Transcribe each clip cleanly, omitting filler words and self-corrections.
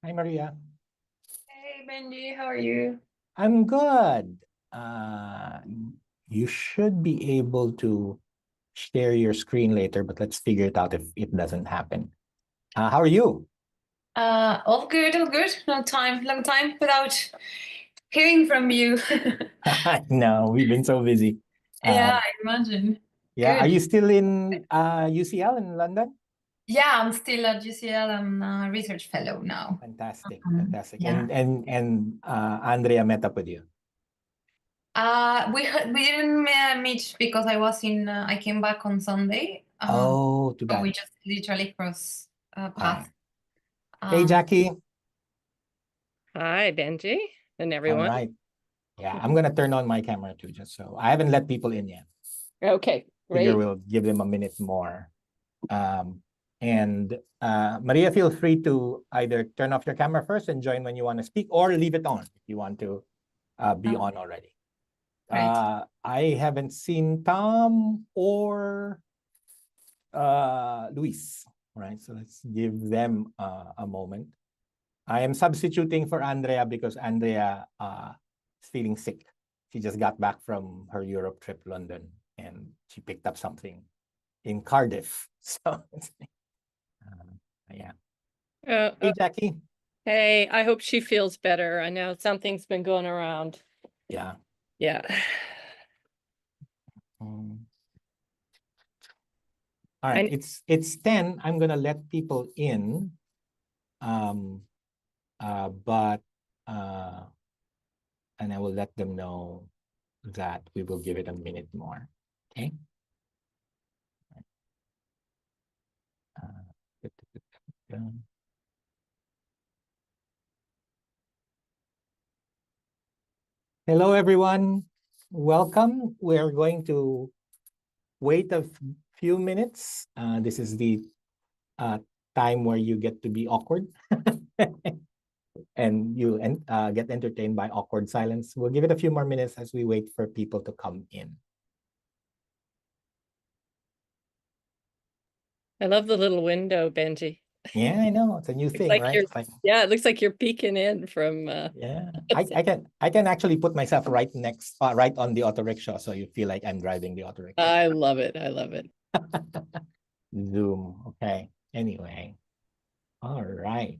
Hi, Maria. Hey, Benji, how are you? I'm good. You should be able to share your screen later, but let's figure it out if it doesn't happen. How are you? All good, all good. Long time without hearing from you. No, we've been so busy. Yeah, Um, I imagine. yeah, are Good. you still in UCL in London? Yeah, I'm still at UCL. I'm a research fellow now. Fantastic, Um, fantastic. yeah. And Andrea met up with you. We didn't meet because I came back on Sunday. Oh, too So we bad. just literally crossed All right. paths. Hey, Um, Jackie. Hi, Benji and All everyone. right. Yeah, I'm gonna turn on my camera too, just so I haven't let people in yet. Okay, Figure great. we'll give them a minute more. And Maria, feel free to either turn off your camera first and join when you want to speak, or leave it on if you want to be on already. Great. I haven't seen Tom or Luis, right? So let's give them a moment. I am substituting for Andrea because Andrea is feeling sick. She just got back from her Europe trip, London, and she picked up something in Cardiff. So, yeah. Hey, Jackie. Hey, I hope she feels better. I know something's been going around. Yeah. Yeah. All right. And It's 10. I'm gonna let people in. But and I will let them know that we will give it a minute more. Okay. Hello, everyone. Welcome. We're going to wait a few minutes. This is the time where you get to be awkward and you get entertained by awkward silence. We'll give it a few more minutes as we wait for people to come in. I love the little window, Benji. Yeah, I know. It's a new thing, Like right? you're, It's like, yeah, it looks like you're peeking in from yeah, I can actually put myself right next, right on the auto rickshaw, so you feel like I'm driving the auto rickshaw. I love it. I love it. Zoom. Okay. Anyway. All right.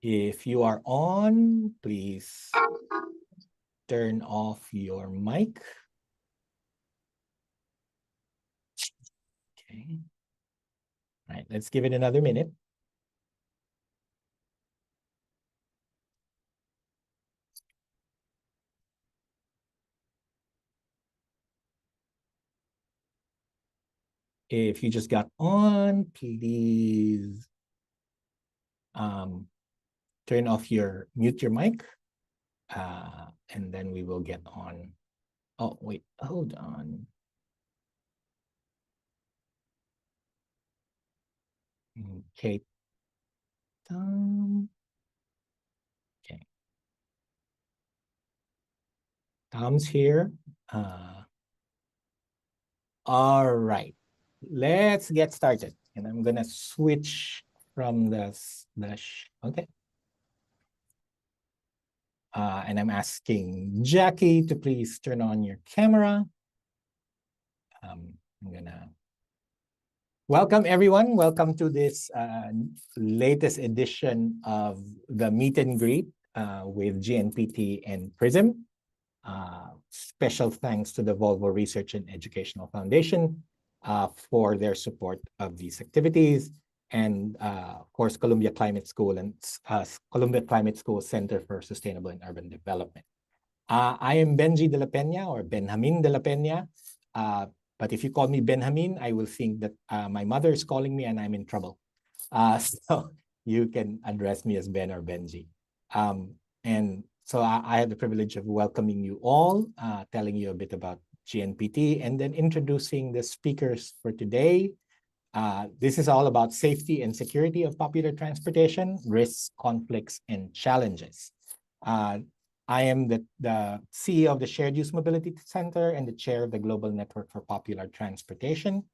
If you are on, please turn off your mic. Okay. All right, let's give it another minute. If you just got on, please turn off mute your mic, and then we will get on. Oh, wait, hold on. Okay. Okay. Tom's here. All right. Let's get started. And I'm gonna switch from okay. And I'm asking Jackie to please turn on your camera. I'm gonna welcome everyone. Welcome to this latest edition of the meet and greet with GNPT and PRISM. Special thanks to the Volvo Research and Educational Foundation for their support of these activities, and of course, Columbia Climate School and Columbia Climate School Center for Sustainable and Urban Development. I am Benji de la Peña, or Benjamin de la Peña, but if you call me Benjamin, I will think that my mother is calling me and I'm in trouble. So you can address me as Ben or Benji. And so I have the privilege of welcoming you all, telling you a bit about GNPT, and then introducing the speakers for today. This is all about safety and security of popular transportation, risks, conflicts, and challenges. I am the CEO of the Shared Use Mobility Center and the chair of the Global Network for Popular Transportation,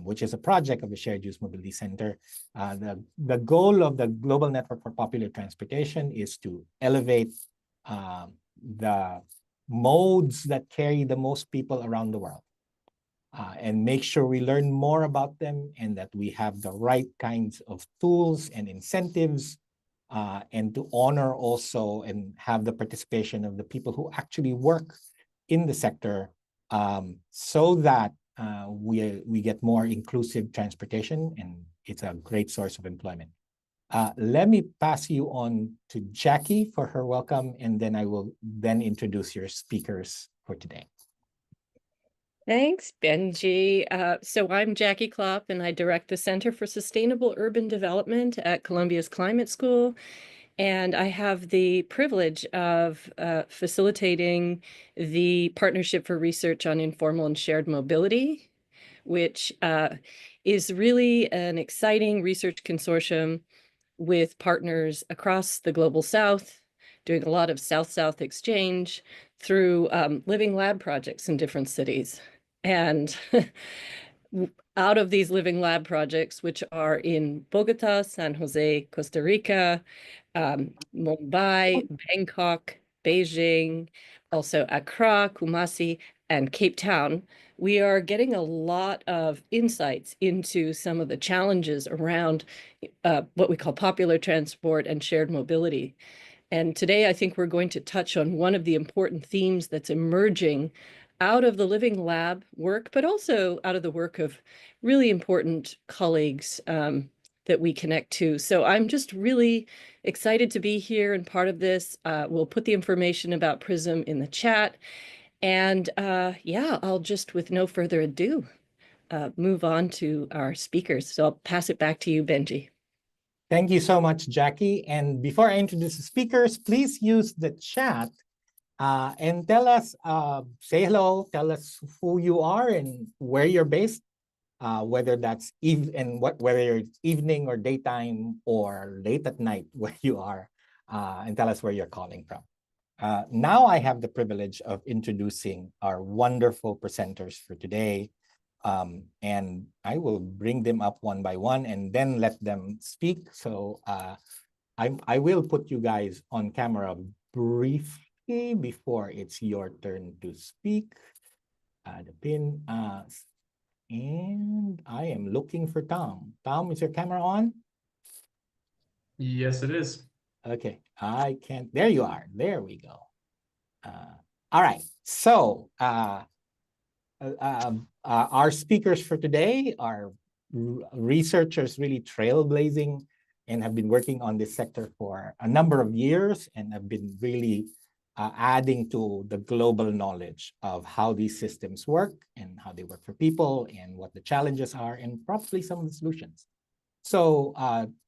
which is a project of the Shared Use Mobility Center. The goal of the Global Network for Popular Transportation is to elevate the modes that carry the most people around the world and make sure we learn more about them and that we have the right kinds of tools and incentives and to honor also and have the participation of the people who actually work in the sector so that we get more inclusive transportation, and it's a great source of employment. Let me pass you on to Jackie for her welcome, and then I will then introduce your speakers for today. Thanks, Benji. So I'm Jackie Klopp, and I direct the Center for Sustainable Urban Development at Columbia's Climate School. And I have the privilege of facilitating the Partnership for Research on Informal and Shared Mobility, which is really an exciting research consortium with partners across the Global South, doing a lot of South-South exchange through living lab projects in different cities. And out of these living lab projects, which are in Bogotá, San Jose, Costa Rica, Mumbai, Bangkok, Beijing, also Accra, Kumasi, and Cape Town, we are getting a lot of insights into some of the challenges around what we call popular transport and shared mobility. And today, I think we're going to touch on one of the important themes that's emerging out of the living lab work, but also out of the work of really important colleagues that we connect to. So I'm just really excited to be here and part of this. We'll put the information about PRISM in the chat. And yeah, I'll just, with no further ado, move on to our speakers. So I'll pass it back to you, Benji. Thank you so much, Jackie. And before I introduce the speakers, please use the chat and tell us, say hello, tell us who you are and where you're based, whether that's whether it's evening or daytime or late at night where you are, and tell us where you're calling from. Now I have the privilege of introducing our wonderful presenters for today. And I will bring them up one by one and then let them speak. So I will put you guys on camera briefly before it's your turn to speak. The pin, and I am looking for Tom. Tom, is your camera on? Yes, it is. Okay, I can't, there you are, there we go. All right, so our speakers for today are researchers really trailblazing and have been working on this sector for a number of years and have been really adding to the global knowledge of how these systems work and how they work for people and what the challenges are and probably some of the solutions. So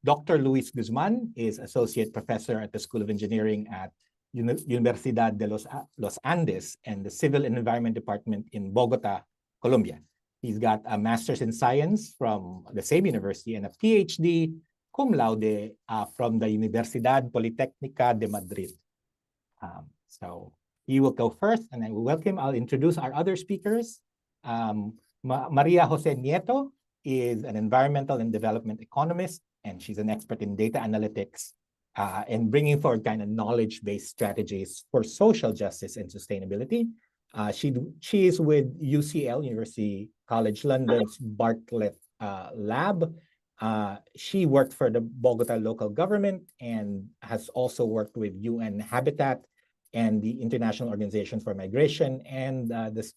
Dr. Luis Guzman is Associate Professor at the School of Engineering at Universidad de Los Andes and the Civil and Environment Department in Bogotá, Colombia. He's got a Master's in Science from the same university and a PhD cum laude from the Universidad Politécnica de Madrid. So he will go first, and I will welcome. I'll introduce our other speakers. Maria Jose Nieto is an environmental and development economist, and she's an expert in data analytics and bringing forward kind of knowledge-based strategies for social justice and sustainability. She is with UCL, University College London's Bartlett Lab. She worked for the Bogotá local government and has also worked with UN Habitat and the International Organization for Migration and the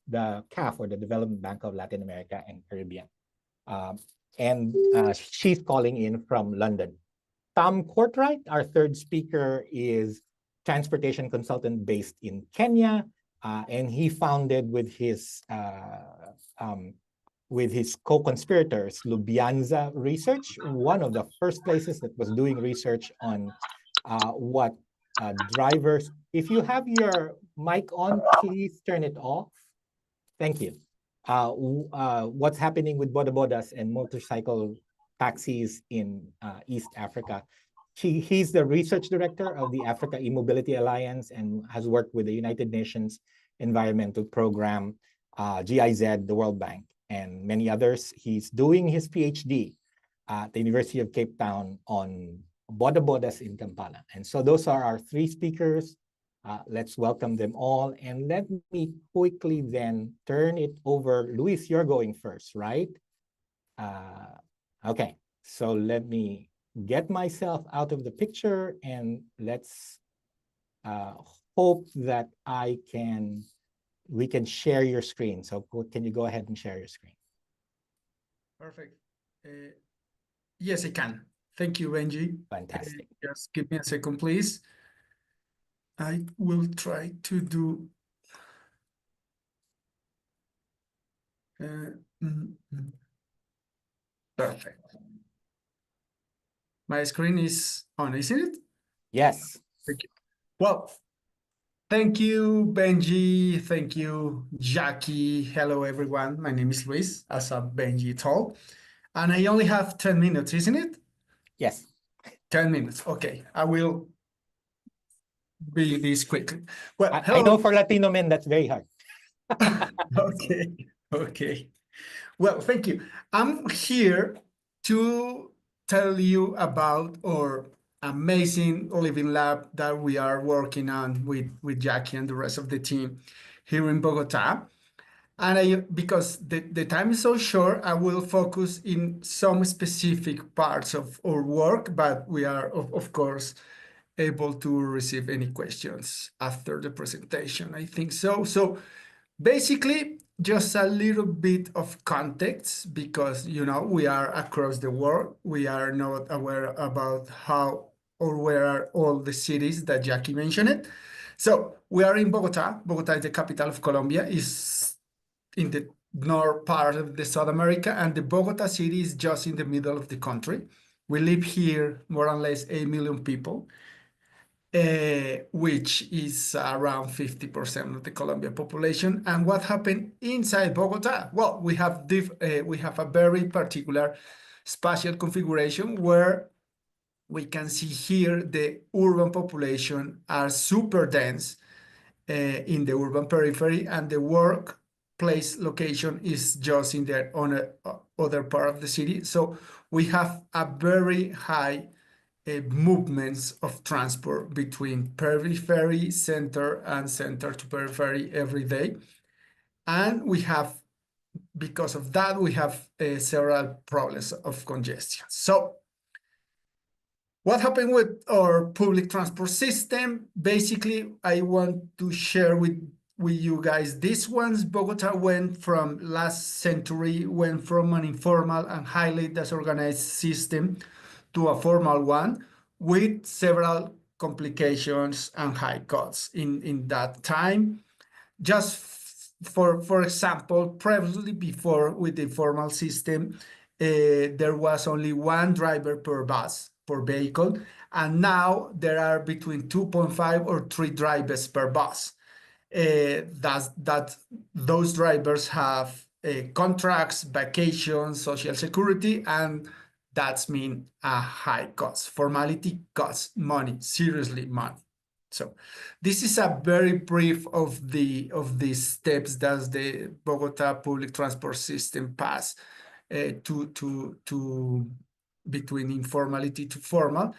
CAF, or the Development Bank of Latin America and Caribbean. She's calling in from London. Tom Courtwright, our third speaker, is transportation consultant based in Kenya, and he founded with his co-conspirators Lubianza Research, one of the first places that was doing research on what drivers. If you have your mic on, please turn it off. Thank you. What's happening with boda bodas and motorcycle taxis in East Africa. He's the research director of the Africa E-Mobility Alliance and has worked with the United Nations Environmental Program, GIZ, the World Bank, and many others. He's doing his PhD at the University of Cape Town on boda-bodas in Kampala. And so those are our three speakers. Let's welcome them all. And let me quickly then turn it over. Luis, you're going first, right? Okay, so let me get myself out of the picture and let's hope that we can share your screen. So can you go ahead and share your screen? Perfect. Yes, I can. Thank you, Benji. Fantastic. Just give me a second, please. I will try to do. Perfect. My screen is on, isn't it? Yes. Thank you. Well, thank you, Benji. Thank you, Jackie. Hello, everyone. My name is Luis, as Benji told. And I only have 10 minutes, isn't it? Yes. 10 minutes. Okay. I will be this quickly. Well, I know for Latino men, that's very hard. Okay. Okay. Well, thank you. I'm here to tell you about our amazing living lab that we are working on with Jackie and the rest of the team here in Bogota. And because the time is so short, I will focus in some specific parts of our work, but we are, of course, able to receive any questions after the presentation, I think so. So basically, just a little bit of context, because, we are across the world. We are not aware about how or where are all the cities that Jackie mentioned. So we are in Bogota. Bogota is the capital of Colombia, is in the north part of the South America, and the Bogota city is just in the middle of the country. We live here more or less 8 million people, which is around 50% of the Colombian population. And what happened inside Bogota? Well, we have a very particular spatial configuration where we can see here the urban population are super dense in the urban periphery, and the workplace location is just in the other part of the city. So we have a very high movements of transport between periphery, center, and center to periphery every day. And because of that, we have several problems of congestion. So what happened with our public transport system? Basically, I want to share with you guys these ones. Bogota went from last century, went from an informal and highly disorganized system to a formal one with several complications and high costs in that time. Just for example, previously before with the formal system, there was only one driver per bus, per vehicle, and now there are between 2.5 or 3 drivers per bus. Those drivers have contracts, vacations, social security, and that's mean a high cost. Formality costs money, seriously money. So this is a very brief of these steps that the Bogota public transport system pass to between informality to formal.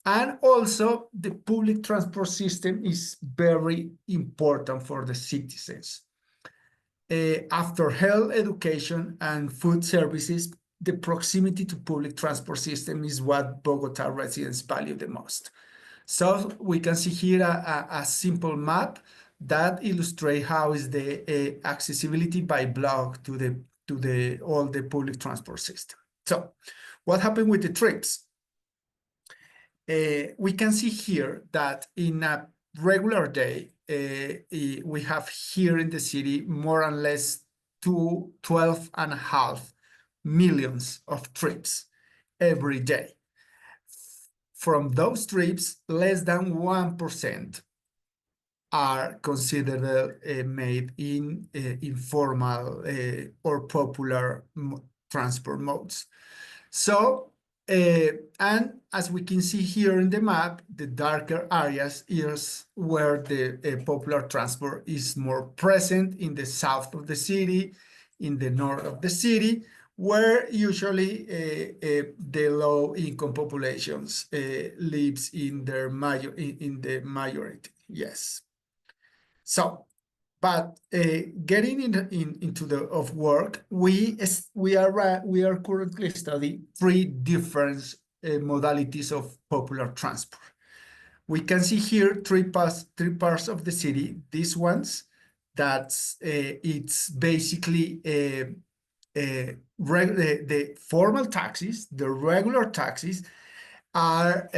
And also the public transport system is very important for the citizens. After health, education, and food services, the proximity to public transport system is what Bogota residents value the most. So we can see here a simple map that illustrates how is the accessibility by block to all the public transport system. So what happened with the trips? We can see here that in a regular day, we have here in the city more or less 12.5 million of trips every day. From those trips, less than 1% are considered made in informal or popular transport modes. So And as we can see here in the map, the darker areas is where the popular transport is more present in the south of the city, in the north of the city, where usually the low-income populations lives in their in the majority. Yes. So, but getting into the of work, we are currently studying 3 different modalities of popular transport. We can see here three parts of the city. These ones, that's it's basically the formal taxis, the regular taxis, are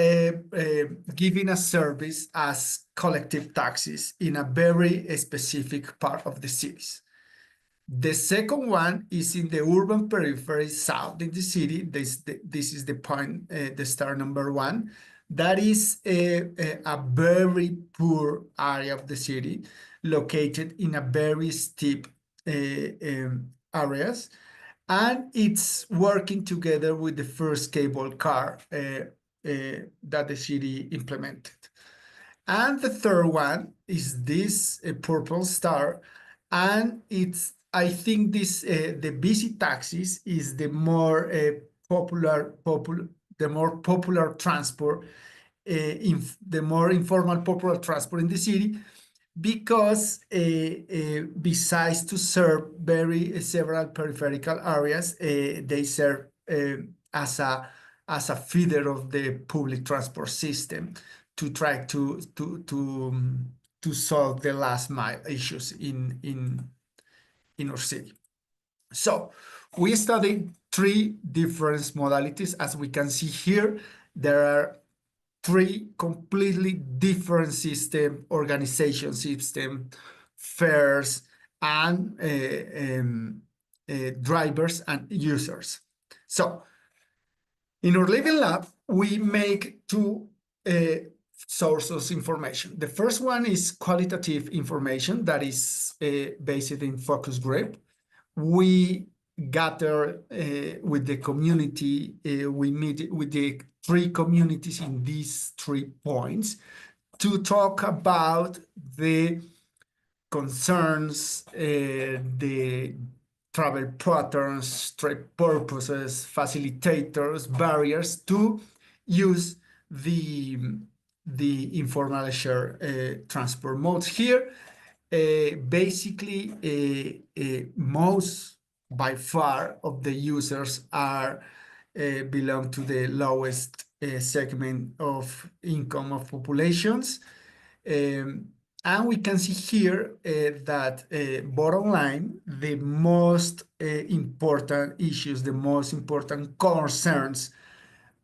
giving a service as collective taxis in a very specific part of the cities. The second one is in the urban periphery south in the city. This is the point, the star number 1. That is a very poor area of the city, located in a very steep areas. And it's working together with the first cable car that the city implemented. And the third one is this purple star, and I think this the busy taxis is the more popular transport, the more informal popular transport in the city, because besides to serve several peripheral areas, they serve as a feeder of the public transport system to try to solve the last mile issues in our city. So we studied 3 different modalities. As we can see here, there are 3 completely different organization system, fares, and drivers and users. So in our living lab, we make 2 sources of information. The first one is qualitative information that is based in focus group. We gather with the community, we meet with the 3 communities in these 3 points to talk about the concerns, the travel patterns, trip purposes, facilitators, barriers to use the informal share transport modes here. Basically, most by far of the users are belong to the lowest segment of income of populations. And we can see here that bottom line, the most important issues, the most important concerns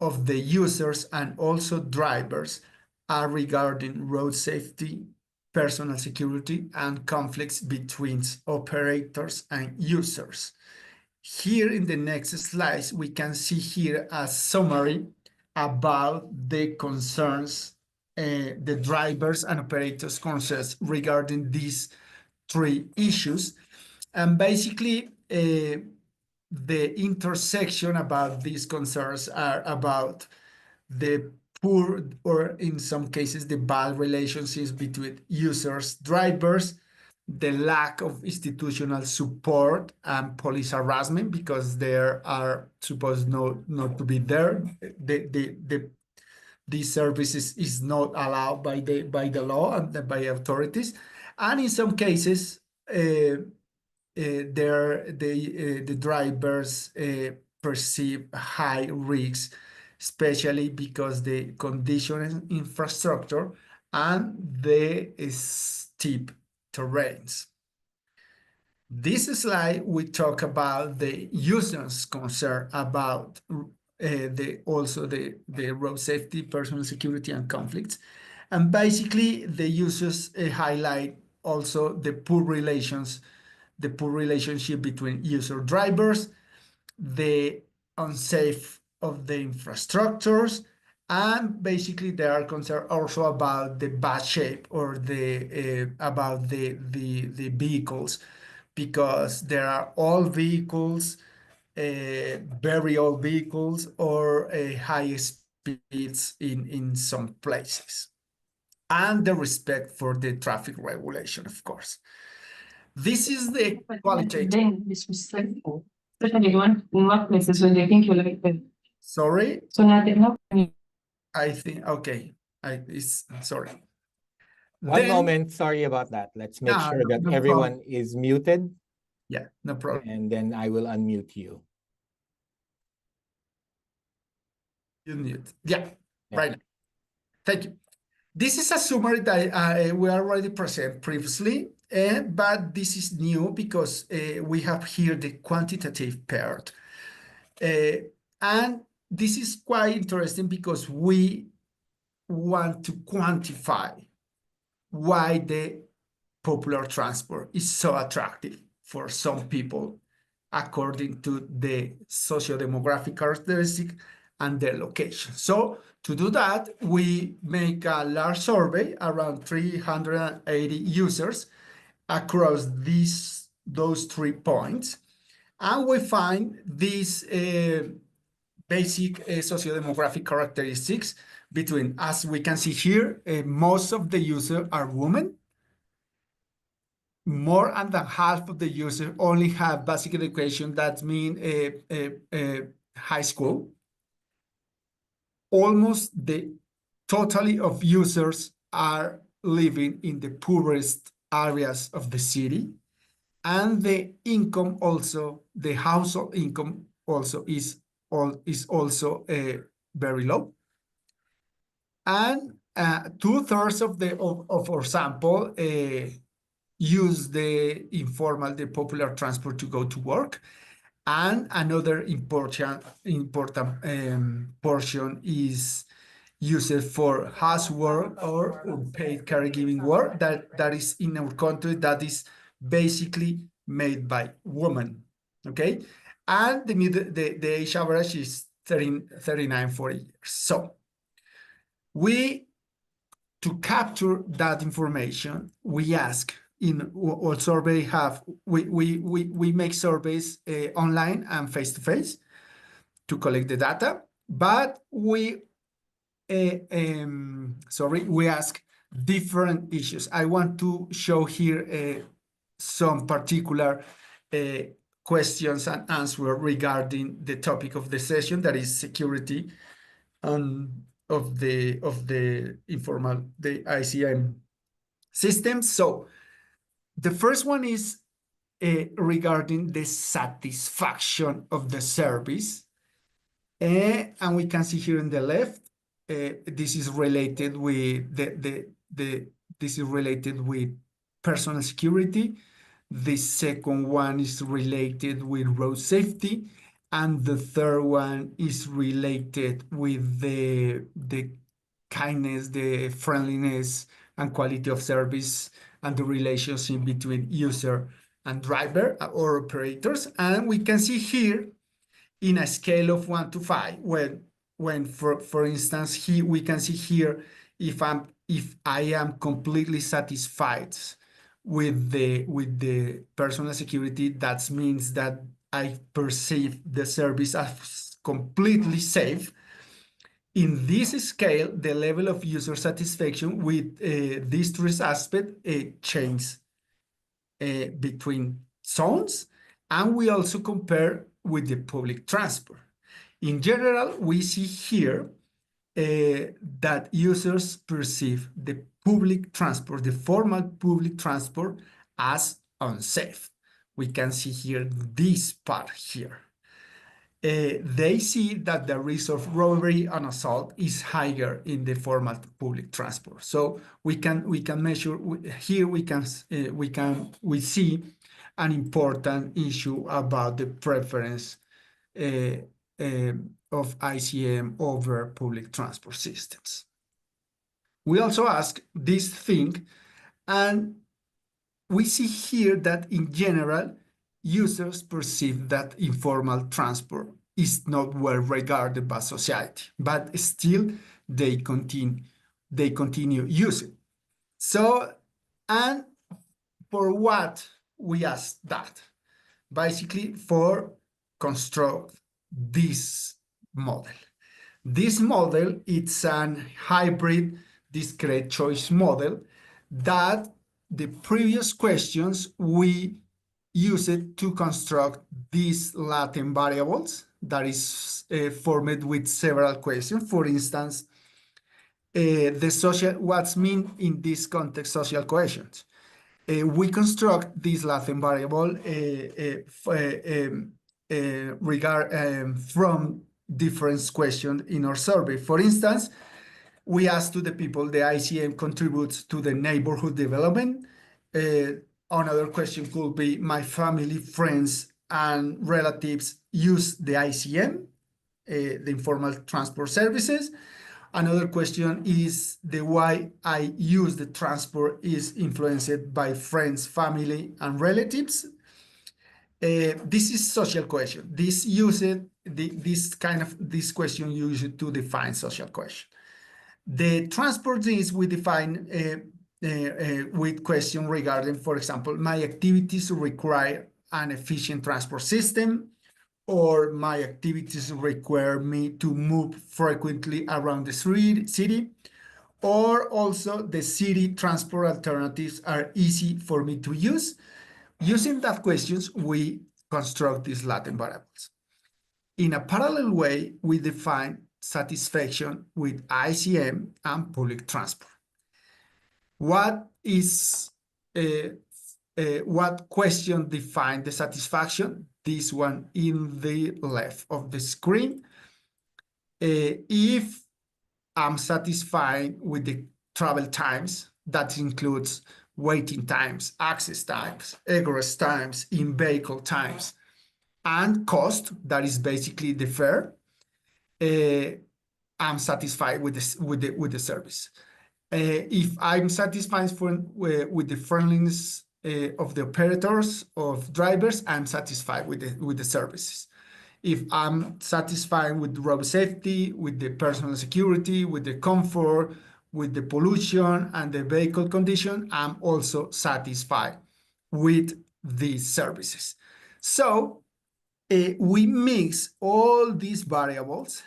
of the users and also drivers are regarding road safety, personal security, and conflicts between operators and users. Here in the next slides, we can see here a summary about the concerns, the drivers and operators' concerns regarding these 3 issues. And basically, the intersection about these concerns are about the poor, or in some cases, the bad relationships between users, drivers, the lack of institutional support and police harassment, because there are supposed not to be there. These services is not allowed by the law and by authorities, and in some cases, the drivers perceive high risks, especially because the conditioning infrastructure and the steep terrains. This slide, we talk about the users' concern about also the road safety, personal security, and conflicts. And basically, the users highlight also the poor relationship between user drivers, the unsafe of the infrastructures, and basically they are concerned also about the bad shape or about the vehicles, because there are old vehicles very old vehicles or high speeds in some places. And the respect for the traffic regulation, of course. This is the qualitative. Being disrespectful, especially in workplaces when they think you're like them. Sorry, So now they're not. I think, okay, sorry. One moment, sorry about that. Let's make No, sure that no everyone is muted, Yeah, no problem. and then I will unmute you. You mute. Yeah, Yeah. right now. Thank you. This is a summary that we already presented previously, but this is new because we have here the quantitative part. And this is quite interesting because we want to quantify why the popular transport is so attractive for some people according to the socio-demographic characteristic and their location. So to do that, we make a large survey around 380 users across those 3 points, and we find these basic socio-demographic characteristics between, as we can see here, most of the users are women. More than half of the users only have basic education, that means high school. Almost the totality of users are living in the poorest areas of the city, and the income also, the household income also is also very low. And 2/3 of our sample use the popular transport to go to work. And another important portion is used for housework or unpaid caregiving work that is in our country, that is basically made by women, okay? And the age average is 39, 40 years. So to capture that information, we ask in our survey we make surveys online and face-to-face to collect the data, but we ask different issues. I want to show here some particular questions and answers regarding the topic of the session, that is security of the ICM system. So the first one is regarding the satisfaction of the service. And we can see here on the left, this is related with this is related with personal security. The second one is related with road safety, and the third one is related with the kindness, the friendliness, and quality of service, and the relationship between user and driver or operators. And we can see here in a scale of 1 to 5, when for instance, we can see here if I am completely satisfied with the personal security, that means that I perceive the service as completely safe. In this scale, the level of user satisfaction with these three aspects changes between zones, and we also compare with the public transport. In general, we see here that users perceive the public transport, the formal public transport, as unsafe. We can see here this part here. They see that the risk of robbery and assault is higher in the formal public transport. So we can measure here. We see an important issue about the preference of ICM over public transport systems. We also ask this thing, and we see here that in general, users perceive that informal transport is not well regarded by society, but still they continue using. So, and for what we ask that? Basically for construct this model. This model, it's an hybrid discrete choice model that the previous questions we use it to construct these latent variables that is formed with several questions. For instance, the social, what's mean in this context social cohesions. We construct this latent variable from different questions in our survey. For instance, we asked to the people, the ICM contributes to the neighborhood development. Another question could be, my family, friends, and relatives use the ICM, the informal transport services. Another question is the why I use the transport is influenced by friends, family, and relatives. This is social cohesion. This question used to define social cohesion. The transport needs we define with question regarding, for example, my activities require an efficient transport system, or my activities require me to move frequently around the city, or also the city transport alternatives are easy for me to use. Using that questions, we construct these latent variables. In a parallel way, we define satisfaction with ICM and public transport. What question define the satisfaction? This one in the left of the screen. If I'm satisfied with the travel times, that includes waiting times, access times, egress times, in-vehicle times, and cost, that is basically the fare, I'm satisfied with the service. If I'm satisfied with the friendliness of the operators, of drivers, I'm satisfied with the services. If I'm satisfied with road safety, with the personal security, with the comfort, with the pollution and the vehicle condition, I'm also satisfied with these services. So we mix all these variables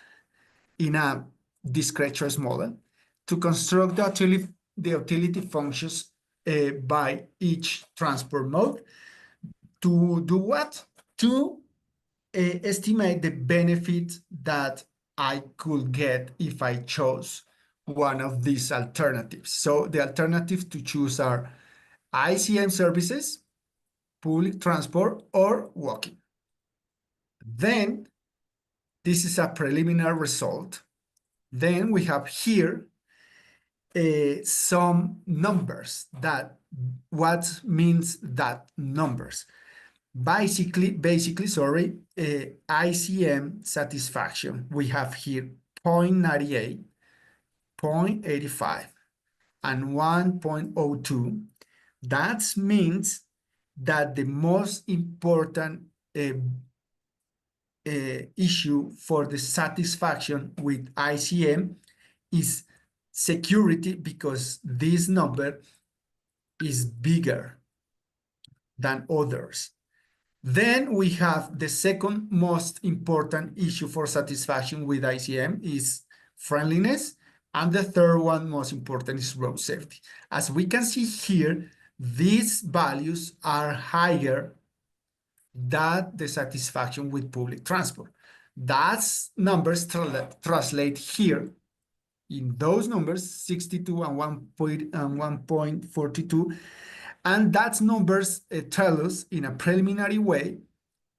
in a discrete choice model to construct the utility functions by each transport mode. To do what? To estimate the benefit that I could get if I chose one of these alternatives. So the alternatives to choose are ICM services, public transport, or walking. Then this is a preliminary result. Then we have here some numbers. That what means that numbers? Basically, ICM satisfaction, we have here 0.98, 0.85, and 1.02. That means that the most important issue for the satisfaction with ICM is security, because this number is bigger than others. Then we have the second most important issue for satisfaction with ICM is friendliness. And the third one most important is road safety. As we can see here, these values are higher than the satisfaction with public transport. That's numbers translate here. In those numbers, 62 and 1.42. And that numbers tell us in a preliminary way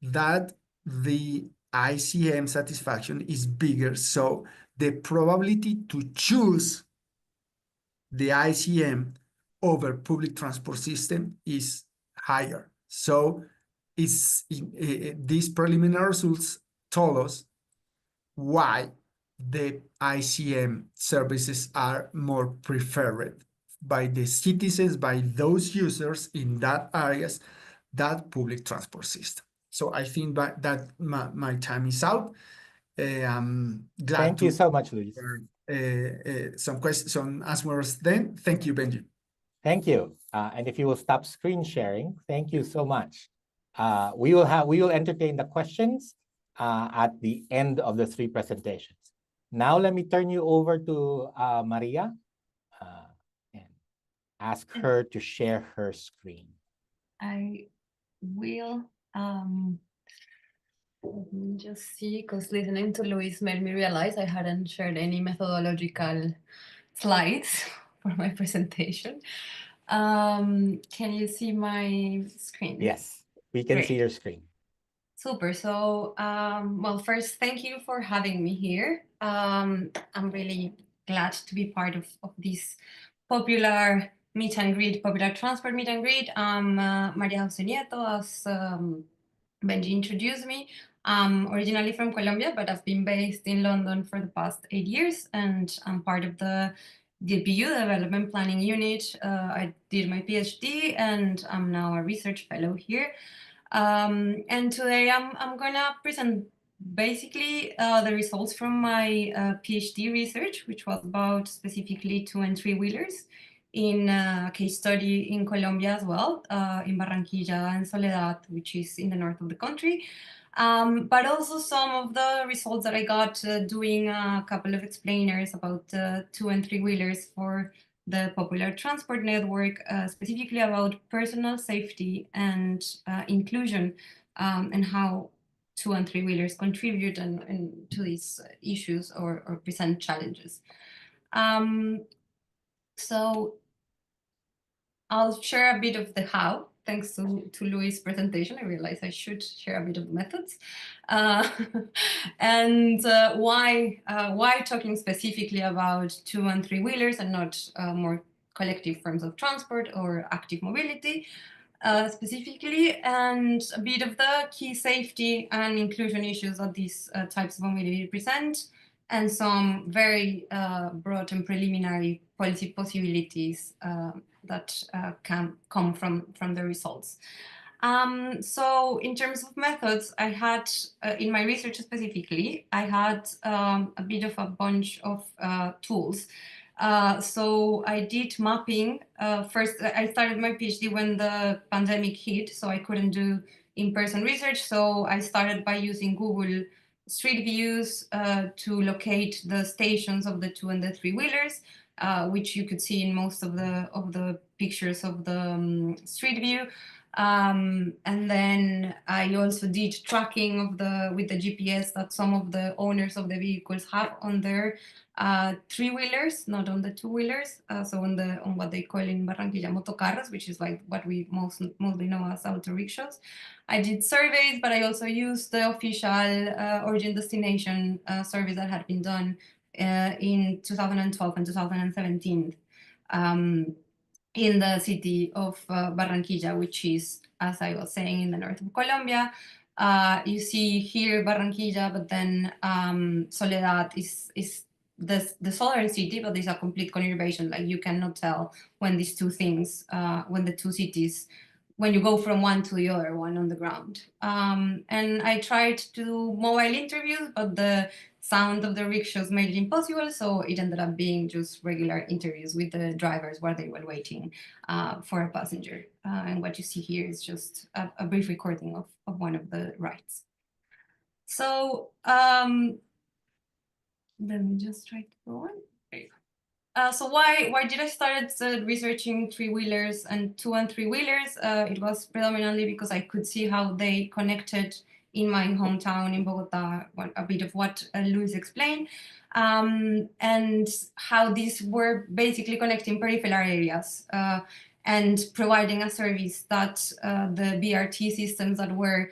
that the ICM satisfaction is bigger. So the probability to choose the ICM over public transport system is higher. So these preliminary results told us why the ICM services are more preferred by the citizens, by those users in that areas, that public transport system. So I think that my time is out. I'm glad Thank you so much, Luis. Some questions, some answers then. Thank you, Benji. Thank you. And if you will stop screen sharing, thank you so much. We will entertain the questions at the end of the 3 presentations. Now, let me turn you over to Maria and ask her to share her screen. I will. Let me just see, because listening to Luis made me realize I hadn't shared any methodological slides for my presentation. Can you see my screen? Yes, we can Great. see your screen. Super. So, well, first, thank you for having me here. I'm really glad to be part of this popular meet and greet, popular transport meet and greet. I'm Maria Jose Nieto, as Benji introduced me. I'm originally from Colombia, but I've been based in London for the past 8 years, and I'm part of the DPU, Development Planning Unit. I did my PhD, and I'm now a research fellow here. And today I'm gonna present basically the results from my PhD research, which was about specifically 2- and 3-wheelers in a case study in Colombia as well, in Barranquilla and Soledad, which is in the north of the country. But also some of the results that I got doing a couple of explainers about 2- and 3-wheelers for the popular transport network, specifically about personal safety and inclusion, and how 2- and 3-wheelers contribute and to these issues or present challenges. So I'll share a bit of the how. Thanks to Luis' presentation, I realized I should share a bit of the methods. And why talking specifically about 2- and 3-wheelers and not more collective forms of transport or active mobility specifically, and a bit of the key safety and inclusion issues that these types of mobility present, and some very broad and preliminary policy possibilities that can come from the results. So in terms of methods, I had, in my research specifically, I had a bit of a bunch of tools. So I did mapping. First, I started my PhD when the pandemic hit, so I couldn't do in-person research. So I started by using Google Street Views to locate the stations of the 2- and the 3-wheelers, which you could see in most of the pictures of the Street View. And then I also did tracking with the GPS that some of the owners of the vehicles have on their 3-wheelers, not on the 2-wheelers. So on what they call in Barranquilla motocarros, which is like what we mostly know as auto rickshaws. I did surveys, but I also used the official origin destination surveys that had been done in 2012 and 2017 in the city of Barranquilla, which is, as I was saying, in the north of Colombia. You see here Barranquilla, but then Soledad is the southern city, but there's a complete conurbation. Like you cannot tell when these two things, when the two cities, when you go from one to the other one on the ground. And I tried to do mobile interviews, but the sound of the rickshaws made it impossible. So it ended up being just regular interviews with the drivers while they were waiting for a passenger. And what you see here is just a brief recording of one of the rides. So let me just try to go on. There you go. So why did I start researching 3-wheelers and 2- and 3-wheelers? It was predominantly because I could see how they connected in my hometown in Bogotá, a bit of what Luis explained, and how these were basically connecting peripheral areas and providing a service that the BRT systems that were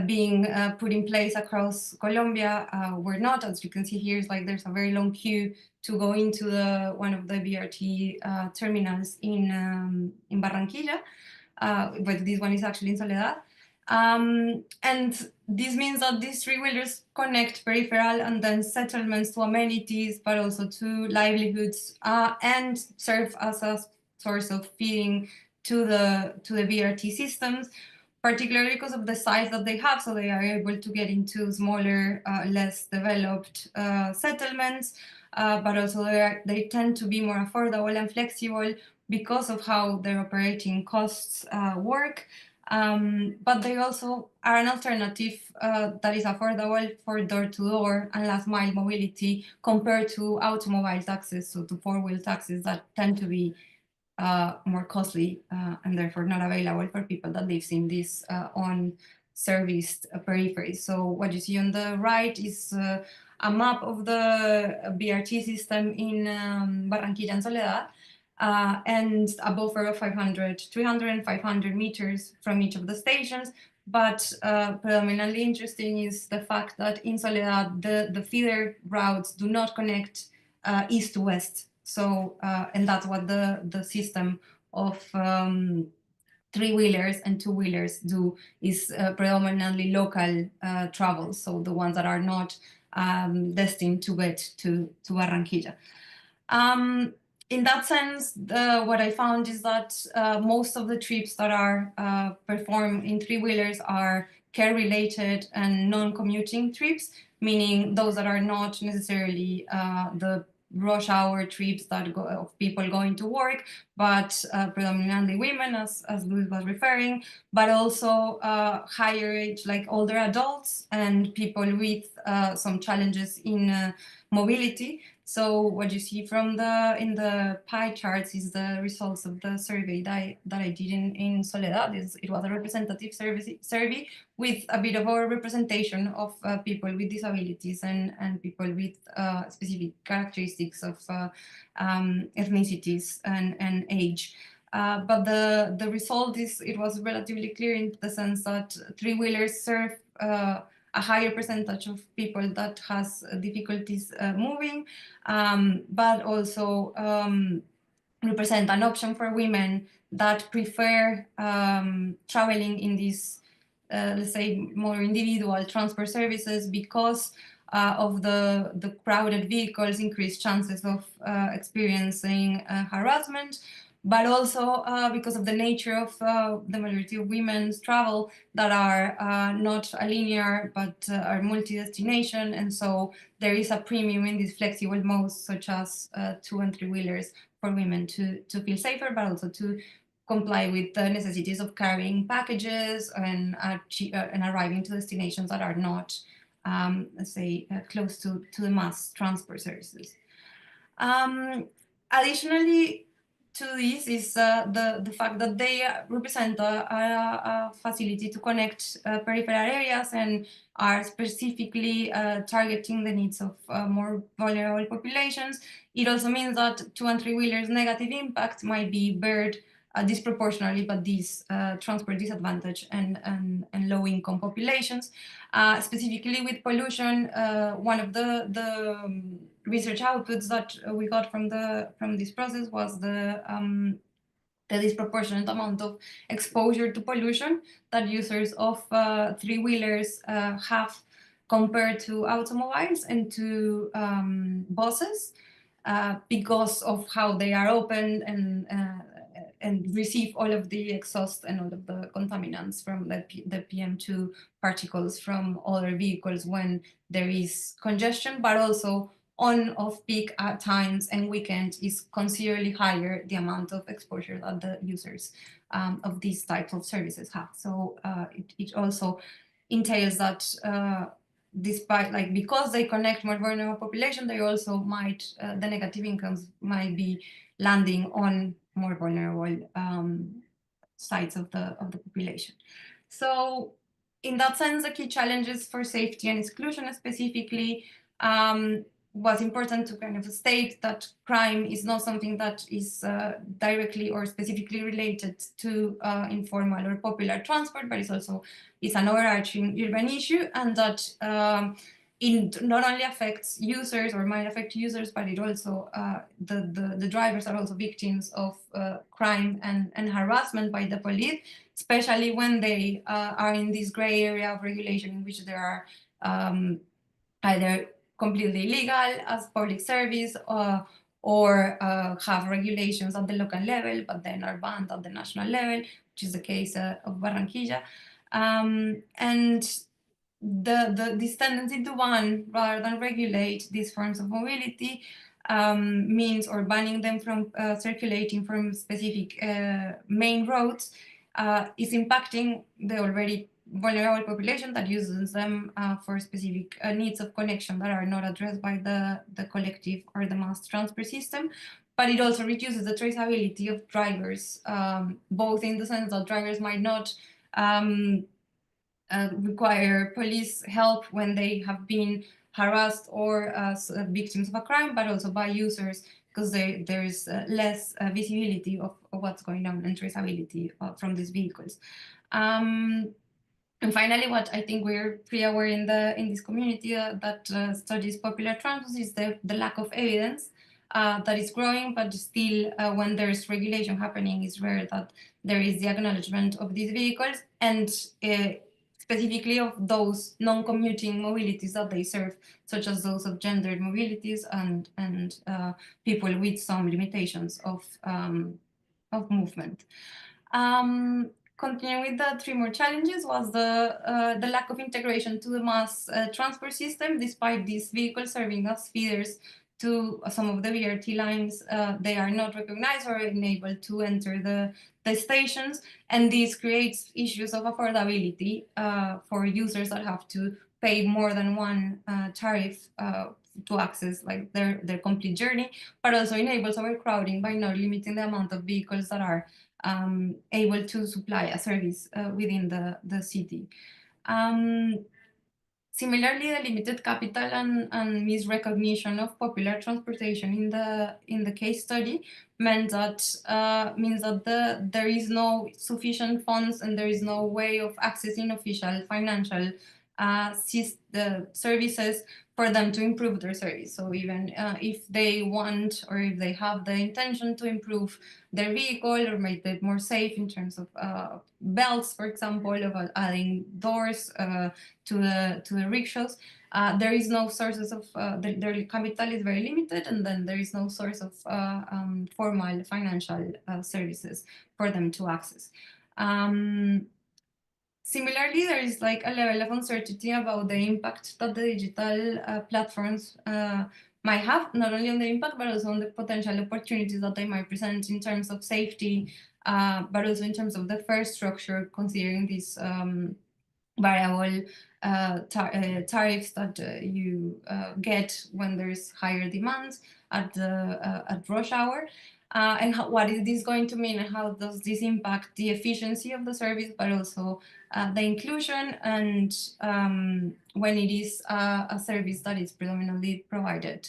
being put in place across Colombia were not. As you can see here, it's like there's a very long queue to go into one of the BRT terminals in Barranquilla, but this one is actually in Soledad. And this means that these 3-wheelers connect peripheral and then settlements to amenities, but also to livelihoods, and serve as a source of feeding to the BRT systems, particularly because of the size that they have. So they are able to get into smaller, less developed settlements, but also they tend to be more affordable and flexible because of how their operating costs work. But they also are an alternative that is affordable for door-to-door and last-mile mobility compared to automobile taxis, so to four-wheel taxis that tend to be more costly and therefore not available for people that live in these unserviced peripheries. So what you see on the right is a map of the BRT system in Barranquilla and Soledad, and a buffer of 300 and 500 meters from each of the stations. But predominantly interesting is the fact that in Soledad, the feeder routes do not connect east to west. So, and that's what the system of three-wheelers and two-wheelers do, is predominantly local travel. So the ones that are not destined to get to Barranquilla. In that sense, what I found is that most of the trips that are performed in three-wheelers are care-related and non-commuting trips, meaning those that are not necessarily the rush hour trips that of people going to work, but predominantly women, as Luis was referring, but also higher age, like older adults and people with some challenges in mobility. So what you see from in the pie charts is the results of the survey that I did in Soledad. It was a representative survey with a bit of a representation of people with disabilities and people with specific characteristics of ethnicities and age. But the result is, it was relatively clear in the sense that three-wheelers serve a higher percentage of people that has difficulties moving, but also represent an option for women that prefer traveling in these, let's say, more individual transport services because of the crowded vehicles, increased chances of experiencing harassment, but also because of the nature of the majority of women's travel that are not a linear, but are multi-destination. And so there is a premium in these flexible modes, such as two and three-wheelers, for women to feel safer, but also to comply with the necessities of carrying packages and arriving to destinations that are not, let's say, close to the mass transport services. Additionally, to this is the fact that they represent a facility to connect peripheral areas and are specifically targeting the needs of more vulnerable populations. It also means that two and three-wheelers' negative impact might be bared disproportionately by these transport disadvantage and low-income populations. Specifically with pollution, one of the research outputs that we got from this process was the disproportionate amount of exposure to pollution that users of three-wheelers have compared to automobiles and to buses, because of how they are opened and receive all of the exhaust and all of the contaminants from the PM2 particles from other vehicles when there is congestion, but also on off-peak times and weekends is considerably higher the amount of exposure that the users of these types of services have. So it also entails that despite, like, because they connect more vulnerable population, they also might, the negative incomes might be landing on more vulnerable sides of the population. So in that sense, the key challenges for safety and exclusion specifically was important to kind of state that crime is not something that is directly or specifically related to informal or popular transport, but it's an overarching urban issue, and that it not only affects users or might affect users, but it also the drivers are also victims of crime and harassment by the police, especially when they are in this gray area of regulation in which there are either completely illegal as public service or have regulations at the local level, but then are banned at the national level, which is the case of Barranquilla. And this tendency to ban rather than regulate these forms of mobility means, or banning them from circulating from specific main roads, is impacting the already vulnerable population that uses them for specific needs of connection that are not addressed by the collective or the mass transport system. But it also reduces the traceability of drivers, both in the sense that drivers might not require police help when they have been harassed or victims of a crime, but also by users, because there is less visibility of what's going on and traceability from these vehicles. And finally, what I think we're pretty aware in this community that studies popular transport is the lack of evidence that is growing, but still when there's regulation happening, it's rare that there is the acknowledgement of these vehicles and specifically of those non-commuting mobilities that they serve, such as those of gendered mobilities and people with some limitations of movement. Continuing with the three more challenges was the lack of integration to the mass transport system. Despite these vehicles serving as feeders to some of the BRT lines, they are not recognized or enabled to enter the stations, and this creates issues of affordability for users that have to pay more than one tariff to access like their complete journey, but also enables overcrowding by not limiting the amount of vehicles that are able to supply a service within the city. Similarly, the limited capital and misrecognition of popular transportation in the case study means that there is no sufficient funds and there is no way of accessing official financial services for them to improve their service. So even if they want or if they have the intention to improve their vehicle or make it more safe in terms of belts, for example, of adding doors to the rickshaws, there is no sources of their capital is very limited, and then there is no source of formal financial services for them to access. Similarly, there is like a level of uncertainty about the impact that the digital platforms might have, not only on the impact, but also on the potential opportunities that they might present in terms of safety, but also in terms of the fare structure, considering these variable tariffs that you get when there's higher demands at rush hour. And what is this going to mean, and how does this impact the efficiency of the service, but also the inclusion, and when it is a service that is predominantly provided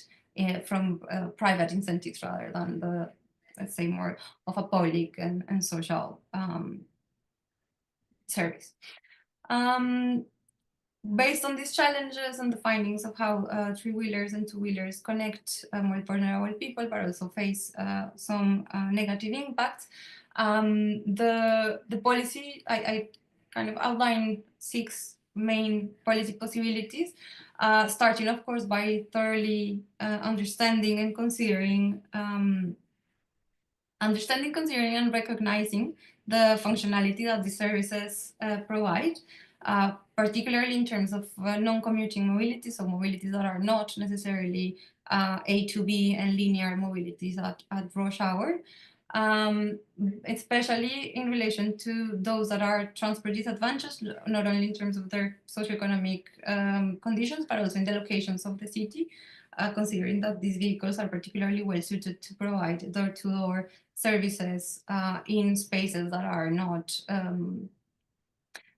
from private incentives rather than the, let's say, more of a public and social service. Based on these challenges and the findings of how three-wheelers and two-wheelers connect more vulnerable people, but also face some negative impacts, the policy, I kind of outlined 6 main policy possibilities, starting, of course, by thoroughly understanding, considering, and recognizing the functionality that the services provide, particularly in terms of non-commuting mobility, so mobilities that are not necessarily A to B and linear mobilities at rush hour, especially in relation to those that are transport disadvantaged, not only in terms of their socioeconomic conditions, but also in the locations of the city, considering that these vehicles are particularly well suited to provide door-to-door services in spaces that are not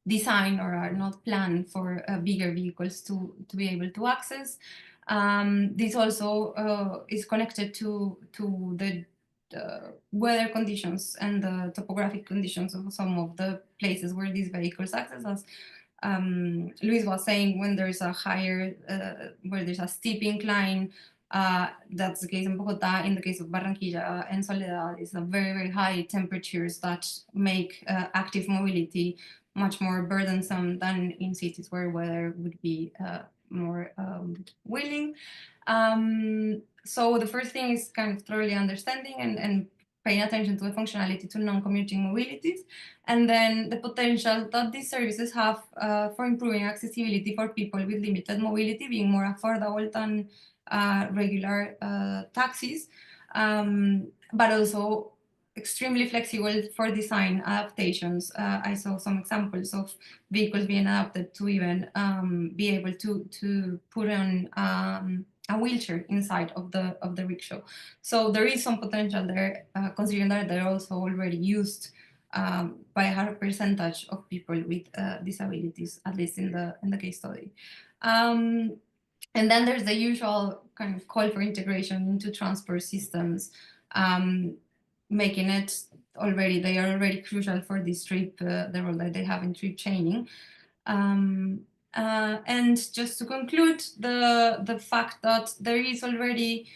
designed or are not planned for bigger vehicles to be able to access. This also is connected to the weather conditions and the topographic conditions of some of the places where these vehicles access. As Luis was saying, when there's a higher, where there's a steep incline, that's the case in Bogotá. In the case of Barranquilla and Soledad, it's a very, very high temperatures that make active mobility much more burdensome than in cities where weather would be more willing. So the first thing is kind of thoroughly understanding and paying attention to the functionality to non-commuting mobilities, and then the potential that these services have for improving accessibility for people with limited mobility, being more affordable than regular taxis, but also extremely flexible for design adaptations. I saw some examples of vehicles being adapted to even be able to put on a wheelchair inside of the rickshaw. So there is some potential there, considering that they're also already used by a higher percentage of people with disabilities, at least in the case study. And then there's the usual kind of call for integration into transport systems, making it they are already crucial for this trip, the role that they have in trip chaining. And just to conclude, the fact that there is already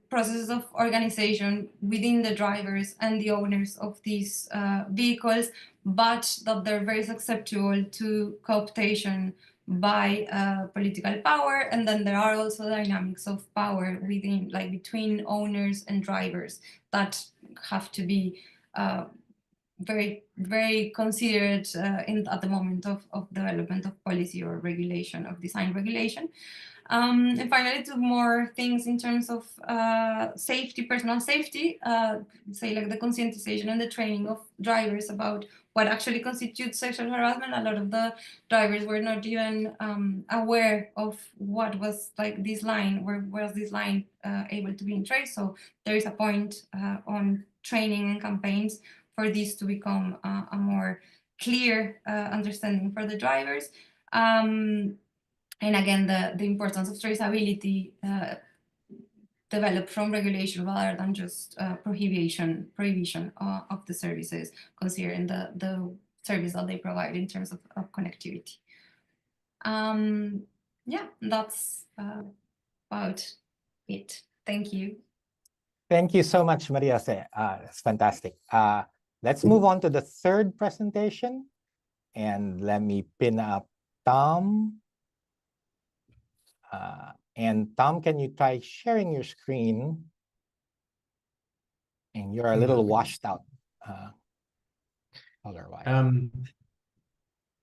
processes of organization within the drivers and the owners of these vehicles, but that they're very susceptible to cooptation by political power. And then there are also dynamics of power within, like between owners and drivers, that have to be very, very considered at the moment of development of policy or regulation, of design regulation. And finally, two more things in terms of safety, personal safety, say like the conscientization and the training of drivers about what actually constitutes sexual harassment. A lot of the drivers were not even aware of what was like this line, where was this line able to be traced. So there is a point on training and campaigns for this to become a more clear understanding for the drivers. And again, the importance of traceability developed from regulation rather than just prohibition of the services, considering the service that they provide in terms of connectivity. Yeah, that's about it. Thank you. Thank you so much, Maria. It's fantastic. Let's move on to the third presentation. And let me pin up Tom. And Tom, can you try sharing your screen? And you're a little washed out color-wise. I'm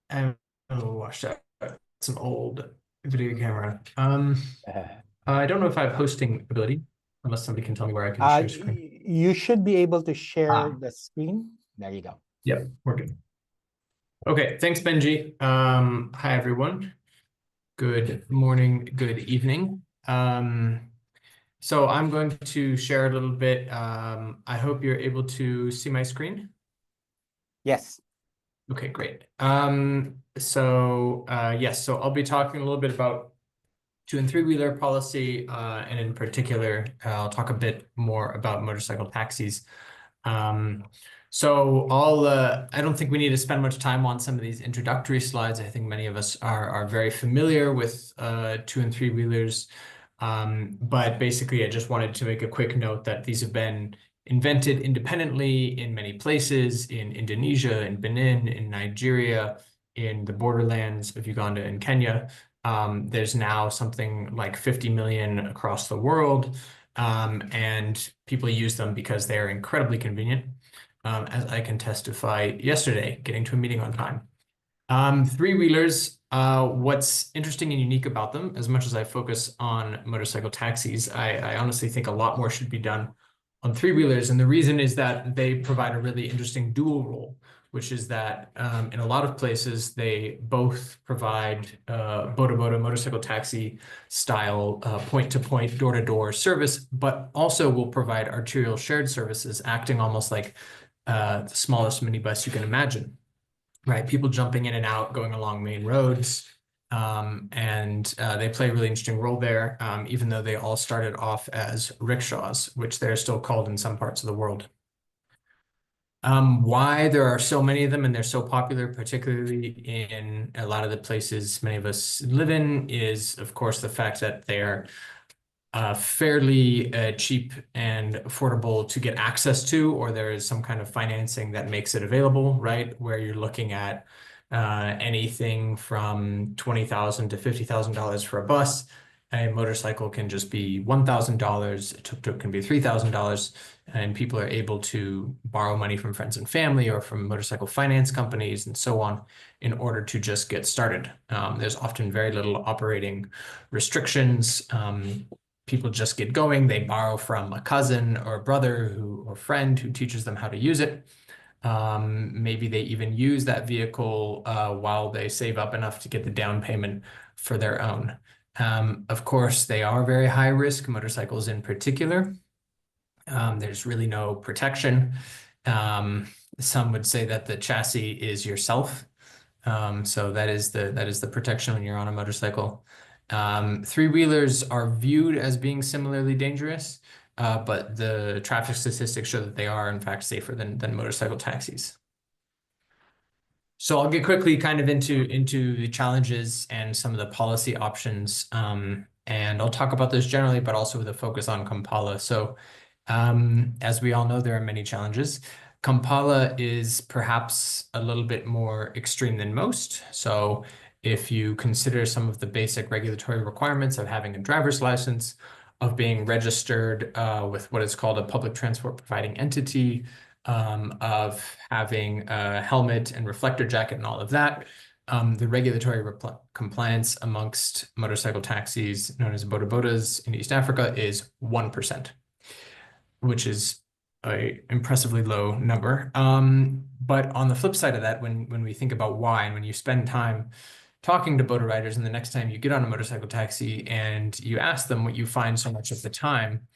a little washed out. It's an old video camera. I don't know if I have hosting ability, unless somebody can tell me where I can share screen. You should be able to share the screen. There you go. Yep, we're good. Okay, thanks, Benji. Hi, everyone. Good morning, good evening. So I'm going to share a little bit. I hope you're able to see my screen. Yes. Okay, great. So I'll be talking a little bit about 2- and 3-wheeler policy, and in particular, I'll talk a bit more about motorcycle taxis. So I don't think we need to spend much time on some of these introductory slides. I think many of us are very familiar with 2- and 3-wheelers. But basically, I just wanted to make a quick note that these have been invented independently in many places, in Indonesia, in Benin, in Nigeria, in the borderlands of Uganda and Kenya. There's now something like 50 million across the world, and people use them because they're incredibly convenient. As I can testify yesterday, getting to a meeting on time. 3-wheelers, what's interesting and unique about them, as much as I focus on motorcycle taxis, I honestly think a lot more should be done on 3-wheelers. And the reason is that they provide a really interesting dual role, which is that in a lot of places, they both provide boda-boda motorcycle taxi style point-to-point, door-to-door service, but also will provide arterial shared services, acting almost like the smallest minibus you can imagine, right? People jumping in and out, going along main roads, and they play a really interesting role there, even though they all started off as rickshaws, which they're still called in some parts of the world. Why there are so many of them and they're so popular, particularly in a lot of the places many of us live in, is, of course, the fact that they're fairly cheap and affordable to get access to, or there is some kind of financing that makes it available, right? Where you're looking at anything from $20,000 to $50,000 for a bus. A motorcycle can just be $1,000, a tuk-tuk can be $3,000, and people are able to borrow money from friends and family or from motorcycle finance companies and so on in order to just get started. There's often very little operating restrictions. people just get going. They borrow from a cousin or a brother or friend who teaches them how to use it. Maybe they even use that vehicle while they save up enough to get the down payment for their own. Of course, they are very high risk, motorcycles in particular. There's really no protection. Some would say that the chassis is yourself. So that is the protection when you're on a motorcycle. Three-wheelers are viewed as being similarly dangerous, but the traffic statistics show that they are in fact safer than motorcycle taxis. So I'll get quickly kind of into the challenges and some of the policy options, and I'll talk about this generally, but also with a focus on Kampala. So as we all know, there are many challenges. Kampala is perhaps a little bit more extreme than most. So if you consider some of the basic regulatory requirements of having a driver's license, of being registered with what is called a public transport providing entity, of having a helmet and reflector jacket and all of that, the regulatory compliance amongst motorcycle taxis known as bodabodas in East Africa is 1%, which is an impressively low number. But on the flip side of that, when we think about why, and when you spend time talking to boda riders, and the next time you get on a motorcycle taxi and you ask them, what you find so much of the time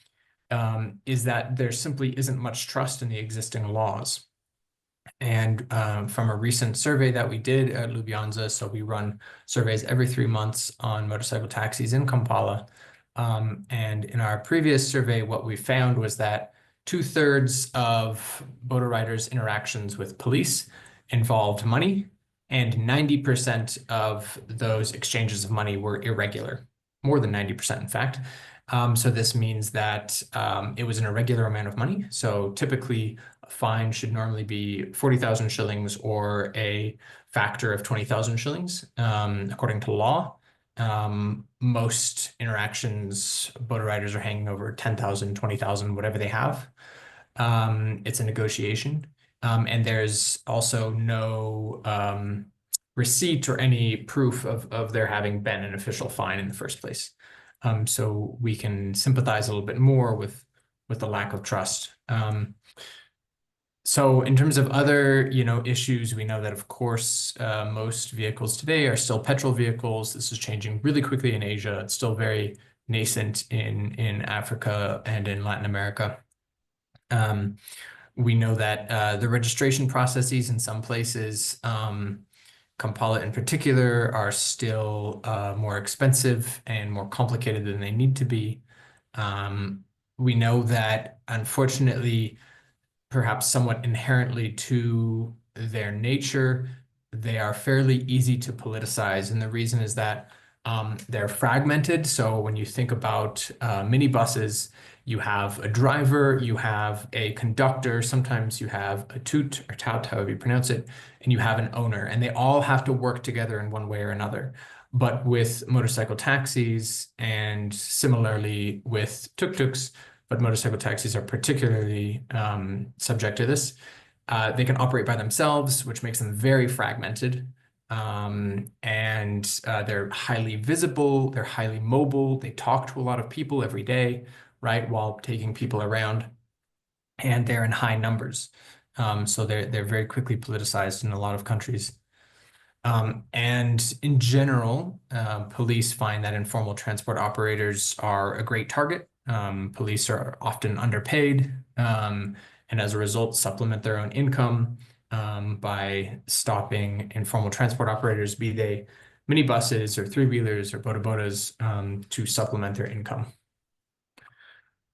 is that there simply isn't much trust in the existing laws. And from a recent survey that we did at Lubyanza, so we run surveys every 3 months on motorcycle taxis in Kampala. And in our previous survey, what we found was that 2/3 of boda riders' interactions with police involved money, and 90% of those exchanges of money were irregular, more than 90%, in fact. So this means that it was an irregular amount of money. So typically, a fine should normally be 40,000 shillings or a factor of 20,000 shillings, according to law. Most interactions, boda riders are hanging over 10,000, 20,000, whatever they have. It's a negotiation. And there's also no receipt or any proof of there having been an official fine in the first place. So we can sympathize a little bit more with the lack of trust. So in terms of other, issues, we know that, of course, most vehicles today are still petrol vehicles. This is changing really quickly in Asia. It's still very nascent in Africa and in Latin America. We know that the registration processes in some places, Kampala in particular, are still more expensive and more complicated than they need to be. We know that, unfortunately, perhaps somewhat inherently to their nature, they are fairly easy to politicize. And the reason is that they're fragmented. So when you think about minibuses, you have a driver, you have a conductor, sometimes you have a toot or tout, however you pronounce it, and you have an owner, and they all have to work together in one way or another. But with motorcycle taxis, and similarly with tuk-tuks, but motorcycle taxis are particularly subject to this, they can operate by themselves, which makes them very fragmented. And they're highly visible, they're highly mobile, they talk to a lot of people every day, right, while taking people around, and they're in high numbers. So they're very quickly politicized in a lot of countries. And in general, police find that informal transport operators are a great target. Police are often underpaid, and as a result, supplement their own income by stopping informal transport operators, be they minibuses or three-wheelers or bodabodas, to supplement their income.